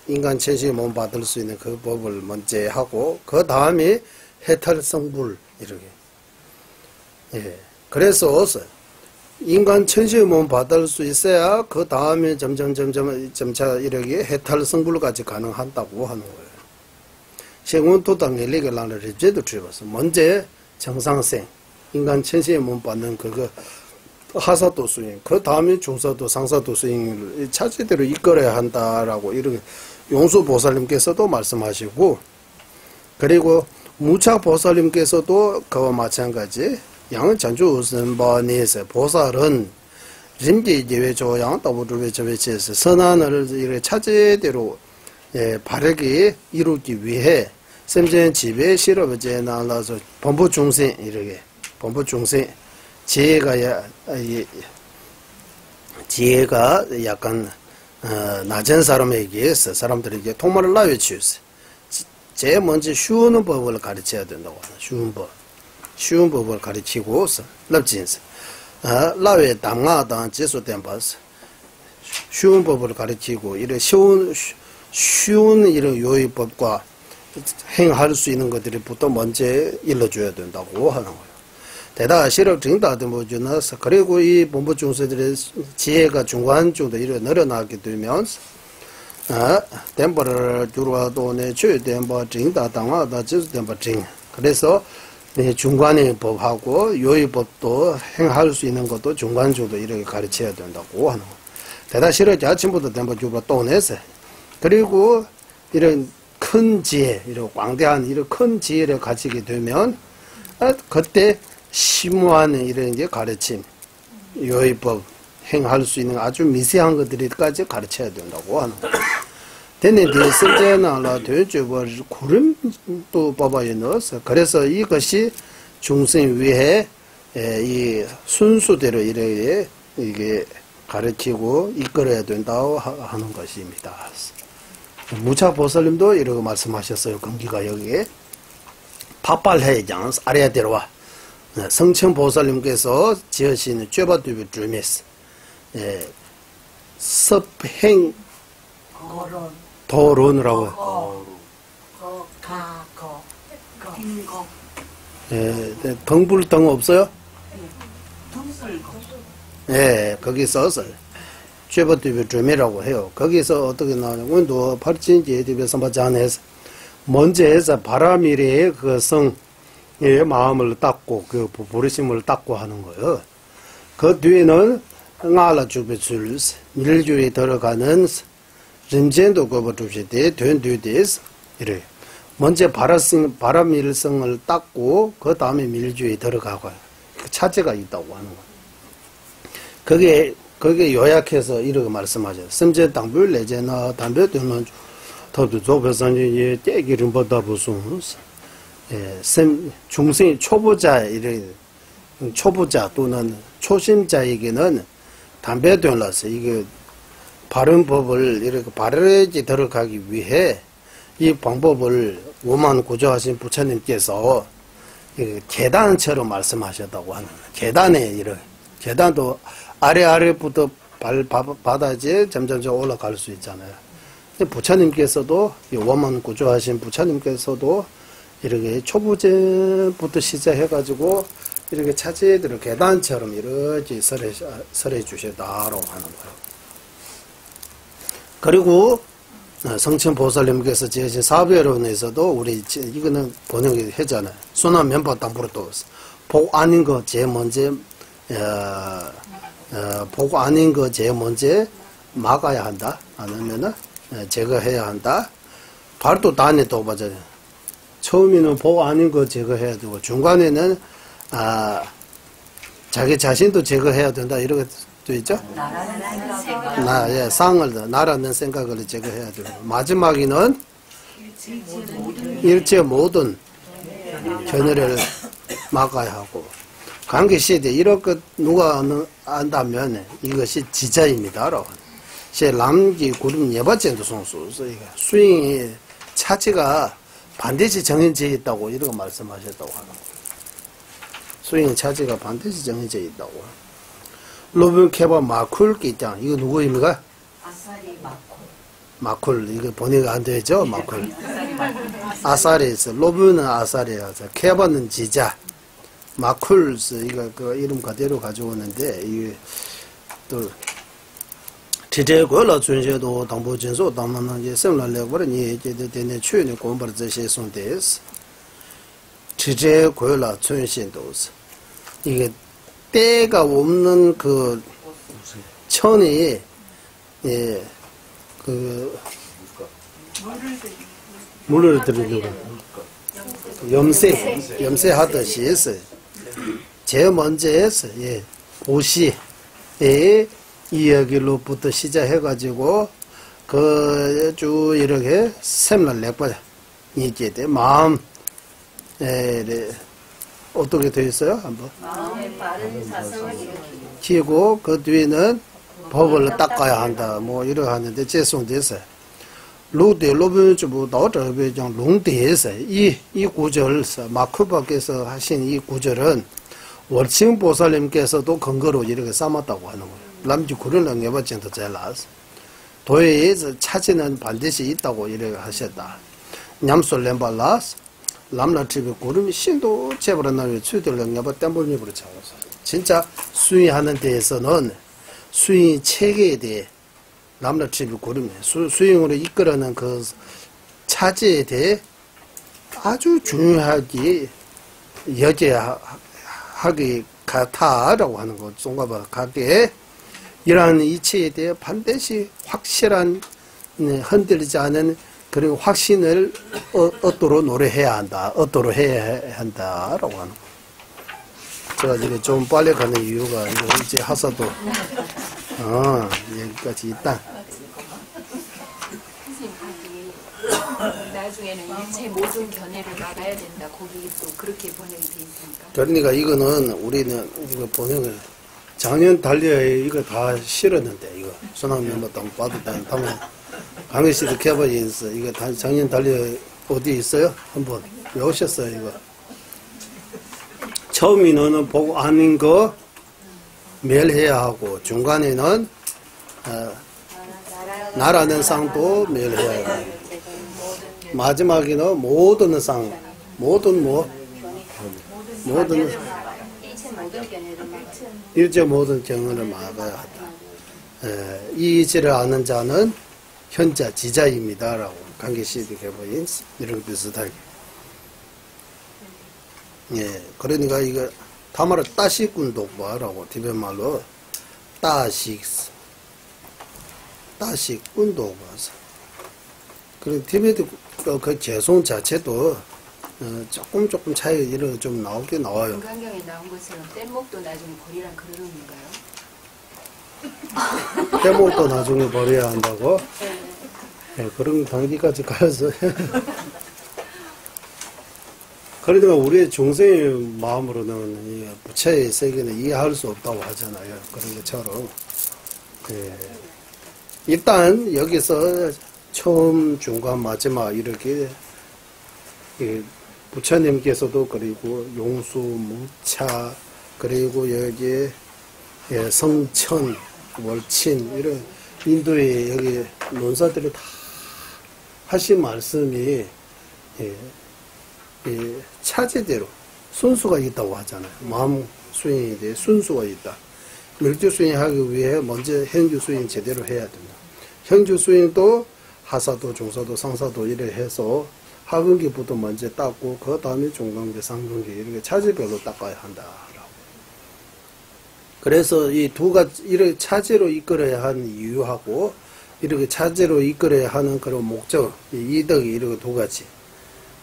인간 천식 몸 받을 수 있는 그 법을 먼저 하고 그 다음에 해탈성불 이렇게 그래서 인간 천식 몸 받을 수 있어야 그 다음에 점차 이렇게 해탈성불까지 가능한다고 하는 거예요. 생원토당 엘리게 라는 제도 들어서 먼저 정상생 인간 천식 몸 받는 그거 하사도 수행, 그 다음에 중사도 상사도 수행을 차제대로 이끌어야 한다라고 이렇게 용수보살님께서도 말씀하시고, 그리고 무차보살님께서도 그와 마찬가지 양전주선반에서 보살은 림지제외조양 더불어외조외체에서 선안을 이렇게 차제대로 바르게 이루기 위해 샘전 집에 실업에 나눠서 범부중생 이렇게 범부중생 지혜가 약간 낮은 사람에게서 사람들에게 통말을 나외치우세요. 제일 먼저 쉬운 법을 가르쳐야 된다고 하나. 쉬운 법을 가르치고서 납진서 나외 담가당 지수된 바서 쉬운 법을 가르치고 이래 쉬운 이런 요의법과 행할 수 있는 것들이부터 먼저 일러줘야 된다고 하는 거예요. 대다 시력 증다도 뭐주나서 그리고 이 본부 중수들의 지혜가 중간 정도 이렇게 늘어나게 되면 템버를 주로도 내 최tem버 증다 당화다 지tem버 증. 그래서 중간의 법하고 요의법도 행할 수 있는 것도 중간 정도 이렇게 가르쳐야 된다고 하는 거예요. 대다 시력 아침부터 템버 주로 또 내서 그리고 이런 큰 지혜, 이런 광대한 이런 큰 지혜를 가지게 되면 그때 심오한 이런 게 가르침, 요의법, 행할 수 있는 아주 미세한 것들까지 가르쳐야 된다고 하는 거예요. 되는 대설제나라 되주버 구름도 법에 넣어서 그래서 이것이 중생 위에 이 순수대로 이게 가르치고 이끌어야 된다고 하는 것입니다. 무차보살님도 이러고 말씀하셨어요. 금기가 여기에 파빨해장 아래에 들어와 성천보살님께서 지으신 쬐바두비 주미스 섭행 도론이라고 덩불덩 없어요? 거기서 쬐바두비 주미라고 해요. 거기서 어떻게 나오냐면 원도 팔진지에 대해서 맞잖아서 먼저 해서 바람이래 그 성의 마음을 닦고 그 부르심을 닦고 하는 거예요. 그 뒤에는 응알라 주비줄 밀주에 들어가는 림젠도 거버 줍시대 된 뒤에서 이래 먼저 바람일성을 닦고 그 다음에 밀주에 들어가고 그 차제가 있다고 하는 거예요. 그게 요약해서 이렇게 말씀하죠. 섬제 당불 내제나 담배 되는 더도 조배선이 깨기름 보다 보송 중생 초보자 이런 초보자 또는 초심자에게는 담배 되어서 이게 바른 법을 이렇게 바르게 들어가기 위해 이 방법을 오만 구조하신 부처님께서 계단처럼 말씀하셨다고 하는 거예요. 계단에 이렇게 계단도 아래부터 바다지에 점점 올라갈 수 있잖아요. 부처님께서도 원만 구조하신 부처님께서도 이렇게 초보제부터 시작해가지고 이렇게 차제들을 계단처럼 이렇게 설해 주셨다라고 하는 거예요. 그리고 성천보살님께서 지으신 사별론에서도 우리 이거는 번역이 했잖아요. 순한 면법 당부로도 복 아닌 거 제일 먼저 보고 아닌 거 제일 먼저 막아야 한다. 아니면은 제거해야 한다. 발도 단에 또 맞아요. 처음에는 보고 아닌 거 제거해야 되고 중간에는 자기 자신도 제거해야 된다. 이렇게 돼 있죠? 상을 나라는 생각을 제거해야 되고 마지막에는 일체 모든 견해를 막아야 하고 관계시대 이렇게 누가 안다면 이것이 지자입니다라고. 제 남기 구름 예바전도 송수 수행의 차지가 반드시 정해져 있다고 이렇게 말씀하셨다고 하는 거예요. 수행의 차지가 반드시 정해져 있다고. 로빈 케바 마쿨 끼장 이거 누구입니까? 아사리 마쿨 이거 번역 안 되죠? 마쿨. 아사리에서 로빈은 아사리여서 케바는 지자. 마쿨스 이거 그 이름 그대로 가져오는데 이게 또 지제고라 준제도 당보진소 당만은 이제 semlal레버니 이제 되네 추니 공부를这些 손데스 지제고라 준신도스 이게 때가 없는 그 천이 그 물을 들이고 염세하듯이 했어요. 제일 먼저 했어요. 보시에 이야기로부터 시작해가지고 그 쭉 이렇게 샘날 내버려 이제 돼 마음 어떻게 되어 있어요? 한번 마음의 바른 사상을 키고 그 뒤에는 법을 닦아야 한다. 뭐 이러 하는데 제송됐어요. 로데 로변주부 나오저베장 롱대에서 이 구절을 마크바께서 하신 이 구절은 월칭 보살님께서도 근거로 이렇게 삼았다고 하는 거예요. 남지 구른랑 예바쟁도 잘 나왔어. 도에서 차지는 반드시 있다고 이렇게 하셨다. 냠솔 렘발라스 람라티비 고름이 신도 제버렸나요? 추들령 여바 땜볼미부로 잡아서 진짜 수행하는 데에서는 수행 체계에 대해 람라티비 고름이 수행으로 이끌어는 그 차지에 대해 아주 중요하게 여겨야 하기 같아라고 하는 것. 송가바 가게 이러한 이치에 대해 반드시 확실한 흔들리지 않은 그런 확신을 얻도록 노력해야 한다. 얻도록 해야 한다라고 하는 거. 제가 이게 좀 빨리 가는 이유가 이제 하사도 여기까지 있다. 나중에는 일체 모든 견해를 막아야 된다. 거기 또 그렇게 번역이 돼 있으니까. 그러니까 이거는 우리는 이거 번역을 작년 달리에 이거 다 실었는데 이거 소나무 뭐 봐도 다음에 강희 씨도 개발이 있어. 이거 다 작년 달리에 어디 있어요? 한번 외우셨어요 이거. 처음에는 보고 아닌 거 매일 해야 하고 중간에는 나라는 상도 매일 해야 하고. 마지막에는 모든 상, 모든 일체 모든 경을 막아야 한다. 이 이치를 아는 자는 현자, 지자입니다라고 강계시도 개보인 이런 비슷하게. 그러니까 이거 다말을 따시꾼독바라고 티베트 말로 따시꾼독바서. 그리고 티베트 그 개송 자체도 조금 차이 이런 좀 나오긴 나와요. 금강경에 나온 것처럼 뗏목도 나중에 버리라 그러는 건가요? 떼목도 나중에 버려야 한다고? 네, 그런 단계까지 가서. 그러니까 우리의 중생의 마음으로는 이 부처의 세계는 이해할 수 없다고 하잖아요. 그런 것처럼. 일단 여기서 처음, 중간, 마지막 이렇게 부처님께서도 그리고 용수, 무차 그리고 여기에 성천, 월친 이런 인도의 여기 논사들이 다 하신 말씀이 차제대로 순수가 있다고 하잖아요. 마음 수행에 대해 순수가 있다. 밀주 수행하기 위해 먼저 행주 수행 제대로 해야 된다. 행주 수행도 하사도, 중사도, 상사도 이래 해서 하근기부터 먼저 닦고 그 다음에 중간기, 상근기 이렇게 차제별로 닦아야 한다라고. 그래서 이 두 가지 이렇게 차제로 이끌어야 하는 이유하고 이렇게 차제로 이끌어야 하는 그런 목적, 이덕이 이렇게 두 가지.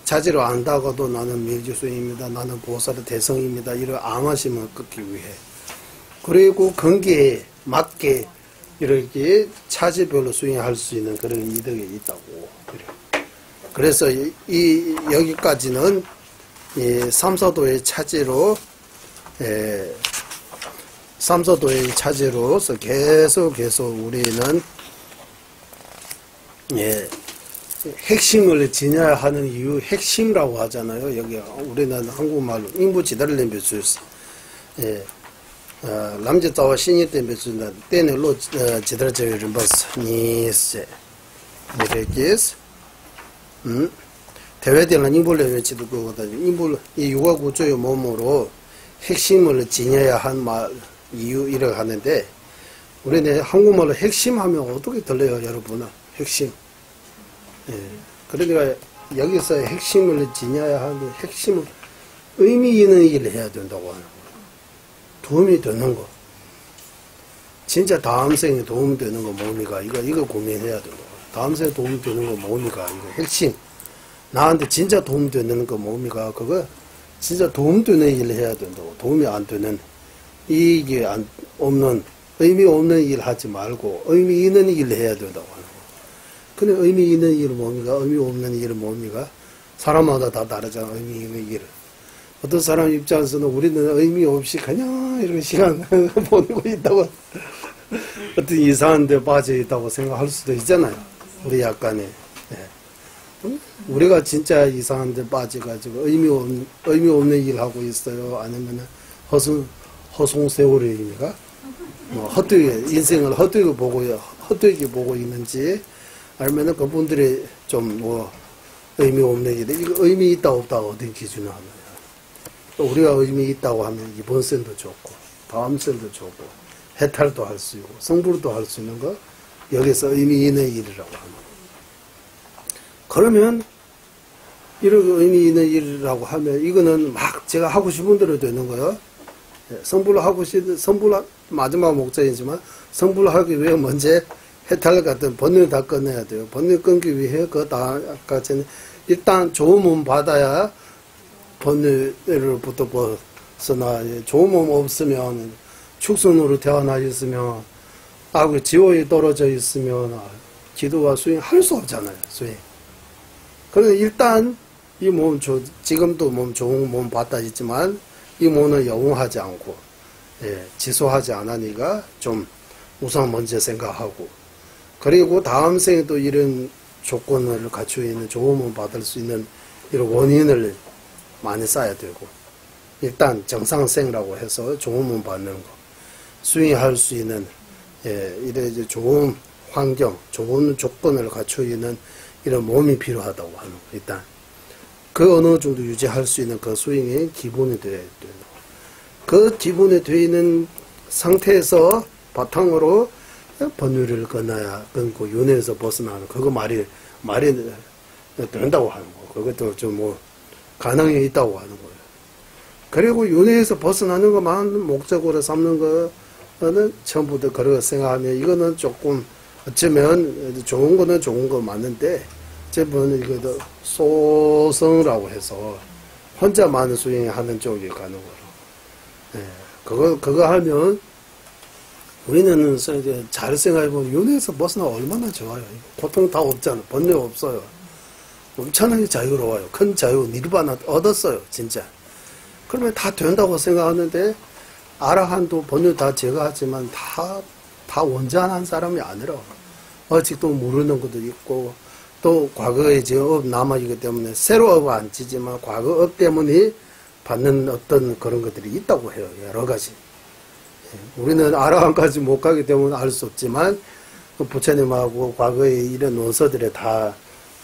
차제로 안다가도 나는 밀주수입니다. 나는 보살의 대성입니다. 이런 암하심을 끊기 위해. 그리고 근기에 맞게 이렇게 차제별로 수행할 수 있는 그런 이덕이 있다고. 그래서 여기까지는 삼사도의 차제로 삼사도의 차제로서 계속 우리는 핵심을 지녀야 하는 이유, 핵심이라고 하잖아요. 여기 우리는 한국말로 인부지달을 내면서 남자자와 신이 때면서 때내로 지달자를 봤어. 니세 이렇게 대외되는 인불의 외치도 그거거든요. 인불 이 육아 구조의 몸으로 핵심을 지녀야 한 말 이유 이렇게 하는데 우리는 한국말로 핵심하면 어떻게 들려요, 여러분은? 핵심. 그러니까 여기서 핵심을 지녀야 하는데 핵심은 의미 있는 일을 해야 된다고 하는 거예요. 도움이 되는 거. 진짜 다음 생에 도움이 되는 거 뭡니까? 이거 고민해야 되는 거. 다음 생에 도움이 되는 거 뭡니까? 이거 핵심. 나한테 진짜 도움이 되는 거 뭡니까? 그거 진짜 도움 되는 일을 해야 된다고. 도움이 안 되는 이익이 없는 의미 없는 일 하지 말고 의미 있는 일을 해야 된다고 하는 거. 근데 의미 있는 일은 뭡니까? 의미 없는 일은 뭡니까? 사람마다 다 다르잖아, 의미 있는 일은. 어떤 사람 입장에서는 우리는 의미 없이 그냥 이런 시간 보내고 있다고, 어떤 이상한 데 빠져 있다고 생각할 수도 있잖아요. 우리 약간의. 우리가 진짜 이상한 데 빠져가지고 의미 없는 일 하고 있어요? 아니면 허송세월의 의미가? 뭐 헛되게 인생을 헛되게 보고 있는지 아니면은 그분들이 좀 뭐 의미 없는 일에 이거 의미 있다 없다 어떤 기준으로 하느냐. 또 우리가 의미 있다고 하면 이번 생도 좋고 다음 생도 좋고 해탈도 할 수 있고 성불도 할 수 있는 거 여기서 의미 있는 일이라고 합니다. 그러면 이런 의미 있는 일이라고 하면 이거는 막 제가 하고 싶은 대로 되는 거예요. 성불을 마지막 목적이지만 성불하기 위해 먼저 해탈 같은 번뇌를 다 끝내야 돼요. 번뇌 끊기 위해 아까 전에 일단 좋은 몸 받아야 번뇌로부터 벗어나. 좋은 몸 없으면 축선으로 태어나 있으면 지옥에 떨어져 있으면 기도와 수행 할 수 없잖아요. 수행. 그런데 일단 이 몸 지금도 좋은 몸 받아 있지만 이 몸은 영웅하지 않고 지소하지 않으니까 좀 우선 먼저 생각하고 그리고 다음 생에도 이런 조건을 갖추어 있는 좋은 몸 받을 수 있는 이런 원인을 많이 쌓아야 되고 일단 정상생라고 해서 좋은 몸 받는 거 수행할 수 있는 이래 이제 좋은 환경, 좋은 조건을 갖추어 있는 이런 몸이 필요하다고 하는 거 일단 그 어느 정도 유지할 수 있는 그 수행의 기본이 되어야 돼요. 그 기본이 되어 있는 상태에서 바탕으로 번뇌를 끊고 윤회에서 벗어나는 그거 말이 된다고 하는 거. 그것도 좀 뭐 가능이 있다고 하는 거예요. 그리고 윤회에서 벗어나는 것만 목적으로 삼는 거는 처음부터 그렇게 생각하면 이거는 조금 어쩌면 좋은 거는 좋은 거 맞는데 제분은 이것도 소성이라고 해서 혼자만 수행하는 쪽에 가는 거로. 그거 하면 우리는 잘 생각해보면 윤회에서 벗어나 얼마나 좋아요. 고통 다 없잖아. 번뇌 없어요. 엄청나게 자유로워요. 큰 자유, 니르바나 얻었어요. 진짜. 그러면 다 된다고 생각하는데 아라한도 번뇌 다 제거하지만 다 원전한 사람이 아니라 아직도 모르는 것도 있고 또 과거에 이제 업 남아있기 때문에 새로 업 안 치지만 과거 업 때문에 받는 어떤 그런 것들이 있다고 해요. 여러 가지. 우리는 아라한까지 못 가기 때문에 알 수 없지만 그 부처님하고 과거의 이런 원서들에 다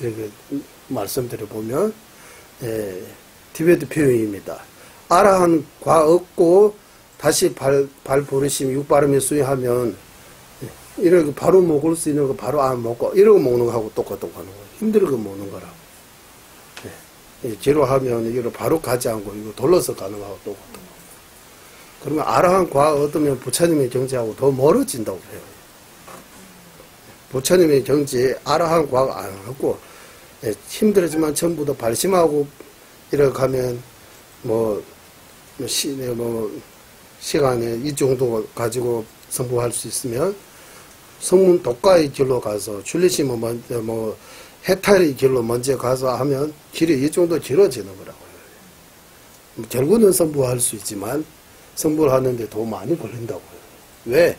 이렇게 말씀드려보면 티베트 표현입니다. 아라한 과 얻고 다시 발 부르심 육바름에 수행하면 이렇게 바로 먹을 수 있는 거 바로 안 먹고 이러고 먹는 거하고 똑같다고 하는 거예요. 힘들게 먹는 거라고. 뒤로 하면 이거 바로 가지 않고 이거 돌려서 가는 거하고 똑같다고. 그러면 아라한 과 얻으면 부처님의 경지하고 더 멀어진다고 해요. 부처님의 경지에 아라한 과가 안 하고 힘들지만 전부 다 발심하고 이렇게 가면 시간에 이 정도 가지고 성불할 수 있으면 성문 독가의 길로 가서 출리심은 먼저 해탈의 길로 먼저 가서 하면 길이 이 정도 길어지는 거라고요. 결국은 성불할 수 있지만 성불하는데 더 많이 걸린다고요. 왜?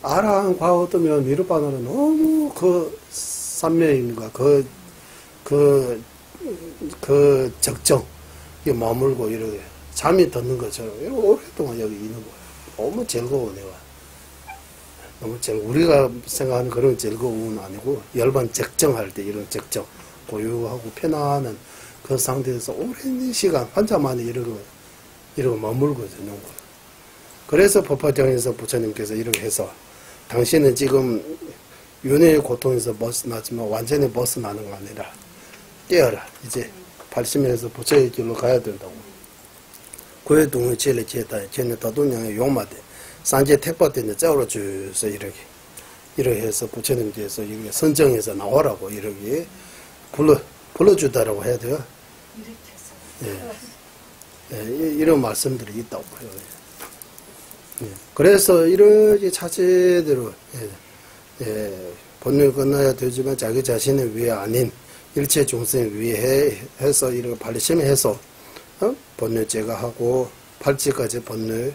아라한 과 얻으면 니르바나는 너무 그 삼매인가 그 적정 머물고 이렇게 잠이 드는 것처럼 이렇게 오랫동안 여기 있는 거예요. 너무 즐거워 내가. 너무 우리가 생각하는 그런 즐거움은 아니고 열반 적정할 때 이런 적정 고요하고 편안한 그 상태에서 오랜 시간 환자만이 이러고 머물고 되는 거예요. 그래서 법화경에서 부처님께서 이렇게 해서 당신은 지금 윤회의 고통에서 벗어나지만 완전히 벗어나는 거 아니라 깨어라. 이제 발심해서 부처의 길로 가야 된다고. 고해 동의 제일 제다 걔네 다도냥의 용마대 산재 택받대는 짜오로 주서 이렇게 해서 부처님께서 이렇게 선정해서 나오라고 이렇게 불러주다라고 해야 돼요. 이런 말씀들이 있다고 해요. 그래서 이렇게 차제대로 본능을 끝나야 되지만 자기 자신을 위해 아닌 일체 종생을 위해 해서 이렇게 발심해서 번뇌 제거하고 8지까지 번뇌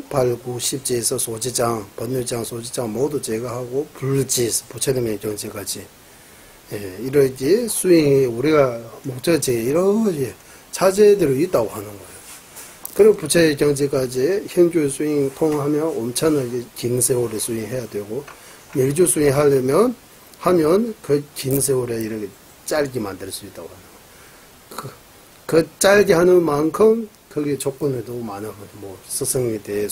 8, 9, 10지에서 소지장, 번뇌장, 소지장 모두 제거하고 불지, 부처님의 경지까지 이렇게 수행이 우리가 목적지에 이렇게 차제대로 있다고 하는 거예요. 그리고 부채의 경지까지 행주 스윙 통하면 엄청나게 긴 세월에 스윙해야 되고, 밀주 스윙 하면 그 긴 세월에 이렇게 짧게 만들 수 있다고 하는 거예요. 그 짧게 하는 만큼 거기에 조건에도 많아거든요. 뭐 스승에 대해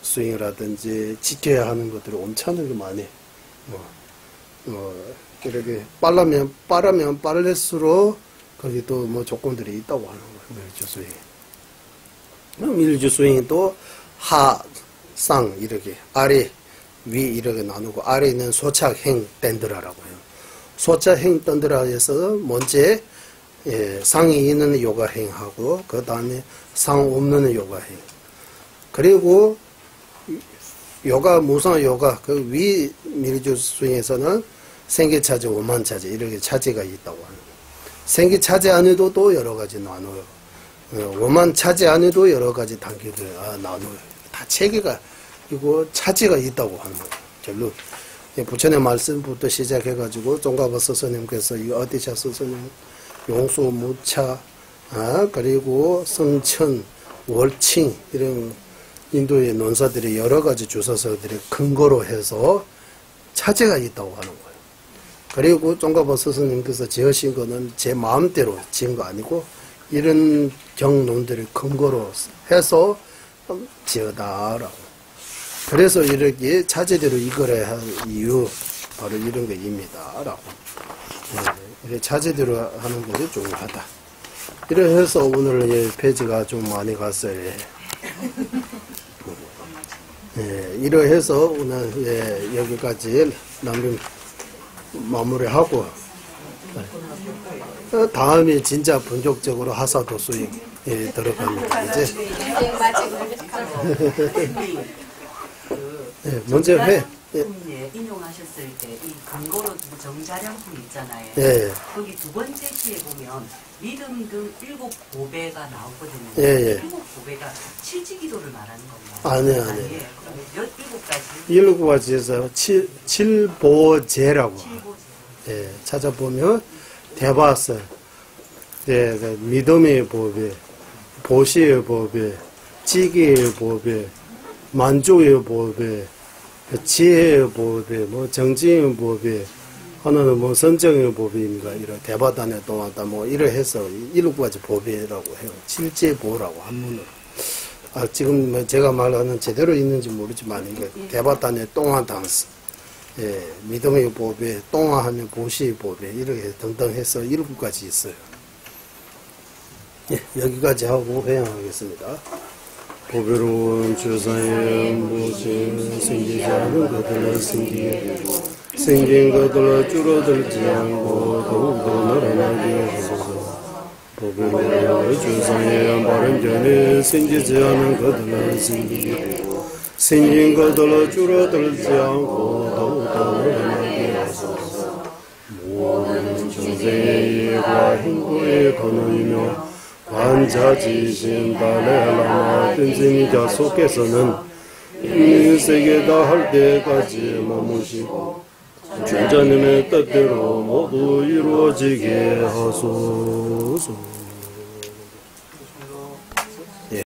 스윙이라든지 지켜야 하는 것들이 엄청나게 많이 이렇게 빠르면 빠를수록 거기 또 뭐 조건들이 있다고 하는 거예요. 밀주 스윙. 밀주 스윙이 또 하상 이렇게 아래 위 이렇게 나누고 아래는 소착행 댄드라라고 해요. 소착행 댄드라에서 먼저 상이 있는 요가행하고 그 다음에 상 없는 요가행. 그리고 요가 무상 요가 그 위 밀주 스윙에서는 생기차지 오만차지 이렇게 차지가 있다고 하는 거예요. 생기차지 안에도 또 여러 가지 나눠요. 오만차지 안에도 여러 가지 단계들 나눠요. 다 체계가 이거 차지가 있다고 하는 거예요. 결론 부처님 말씀부터 시작해가지고 종가버 스스님께서 이 어디차 스스님 용수 무차 그리고 성천 월칭 이런 인도의 논사들이 여러 가지 주서서들이 근거로 해서 차제가 있다고 하는 거예요. 그리고 종가버 스스님께서 지으신 거는 제 마음대로 지은 거 아니고 이런 경론들을 근거로 해서 지어다라고. 그래서 이렇게 차제대로 이거를 한 이유 바로 이런 거입니다라고. 이렇게 차제대로 하는 것이 중요하다. 이래서 오늘 페이지가 좀 많이 갔어요. 이래서 오늘 여기까지 남김 마무리하고 다음에 진짜 본격적으로 하사도 수익 들어갑니다. 이제 먼저 회 인용하셨을 때 이 근거로 둔 정자량품 있잖아요. 거기 두 번째 시에 보면 믿음 등 7보배가 나오거든요. 7보배가 칠지기도를 말하는 건가요? 아니에요. 그럼 몇 7가지에서 7보제라고. 찾아보면 대바설, 믿음의 보배, 보시의 보배, 지기의 보배, 만족의 보배, 지혜의 보배, 뭐 정지의 보배, 하나는 뭐 선정의 보배입니다. 이런 대바단에 동하다 뭐 이래 해서 7가지 보배라고 해요. 칠제보라고 한문으로. 지금 제가 말하는 제대로 있는지 모르지만 이게 대바단에 동화당스, 믿음의 보배, 동화하면 보시의 보배 이렇게 등등 해서 7가지 있어요. 여기까지 하고 회양하겠습니다. 보배로운 주사의 무엇이 생기지 않은 것들을 생기게 되고 생긴 것들을 줄어들지 않고 더욱더 늘어나게 하소서. 보배로운 주사의 바른 견에 생기지 않은 것들을 생기게 되고 생긴 것들을 줄어들지 않고 더욱더 늘어나게 하소서. 모든 중생의 이해와 행보의 근원이며 관자지신 달레라마 뜬지미자 속에서는 인세계 다 할 때까지 머무시고 주자님의 뜻대로 모두 이루어지게 하소서.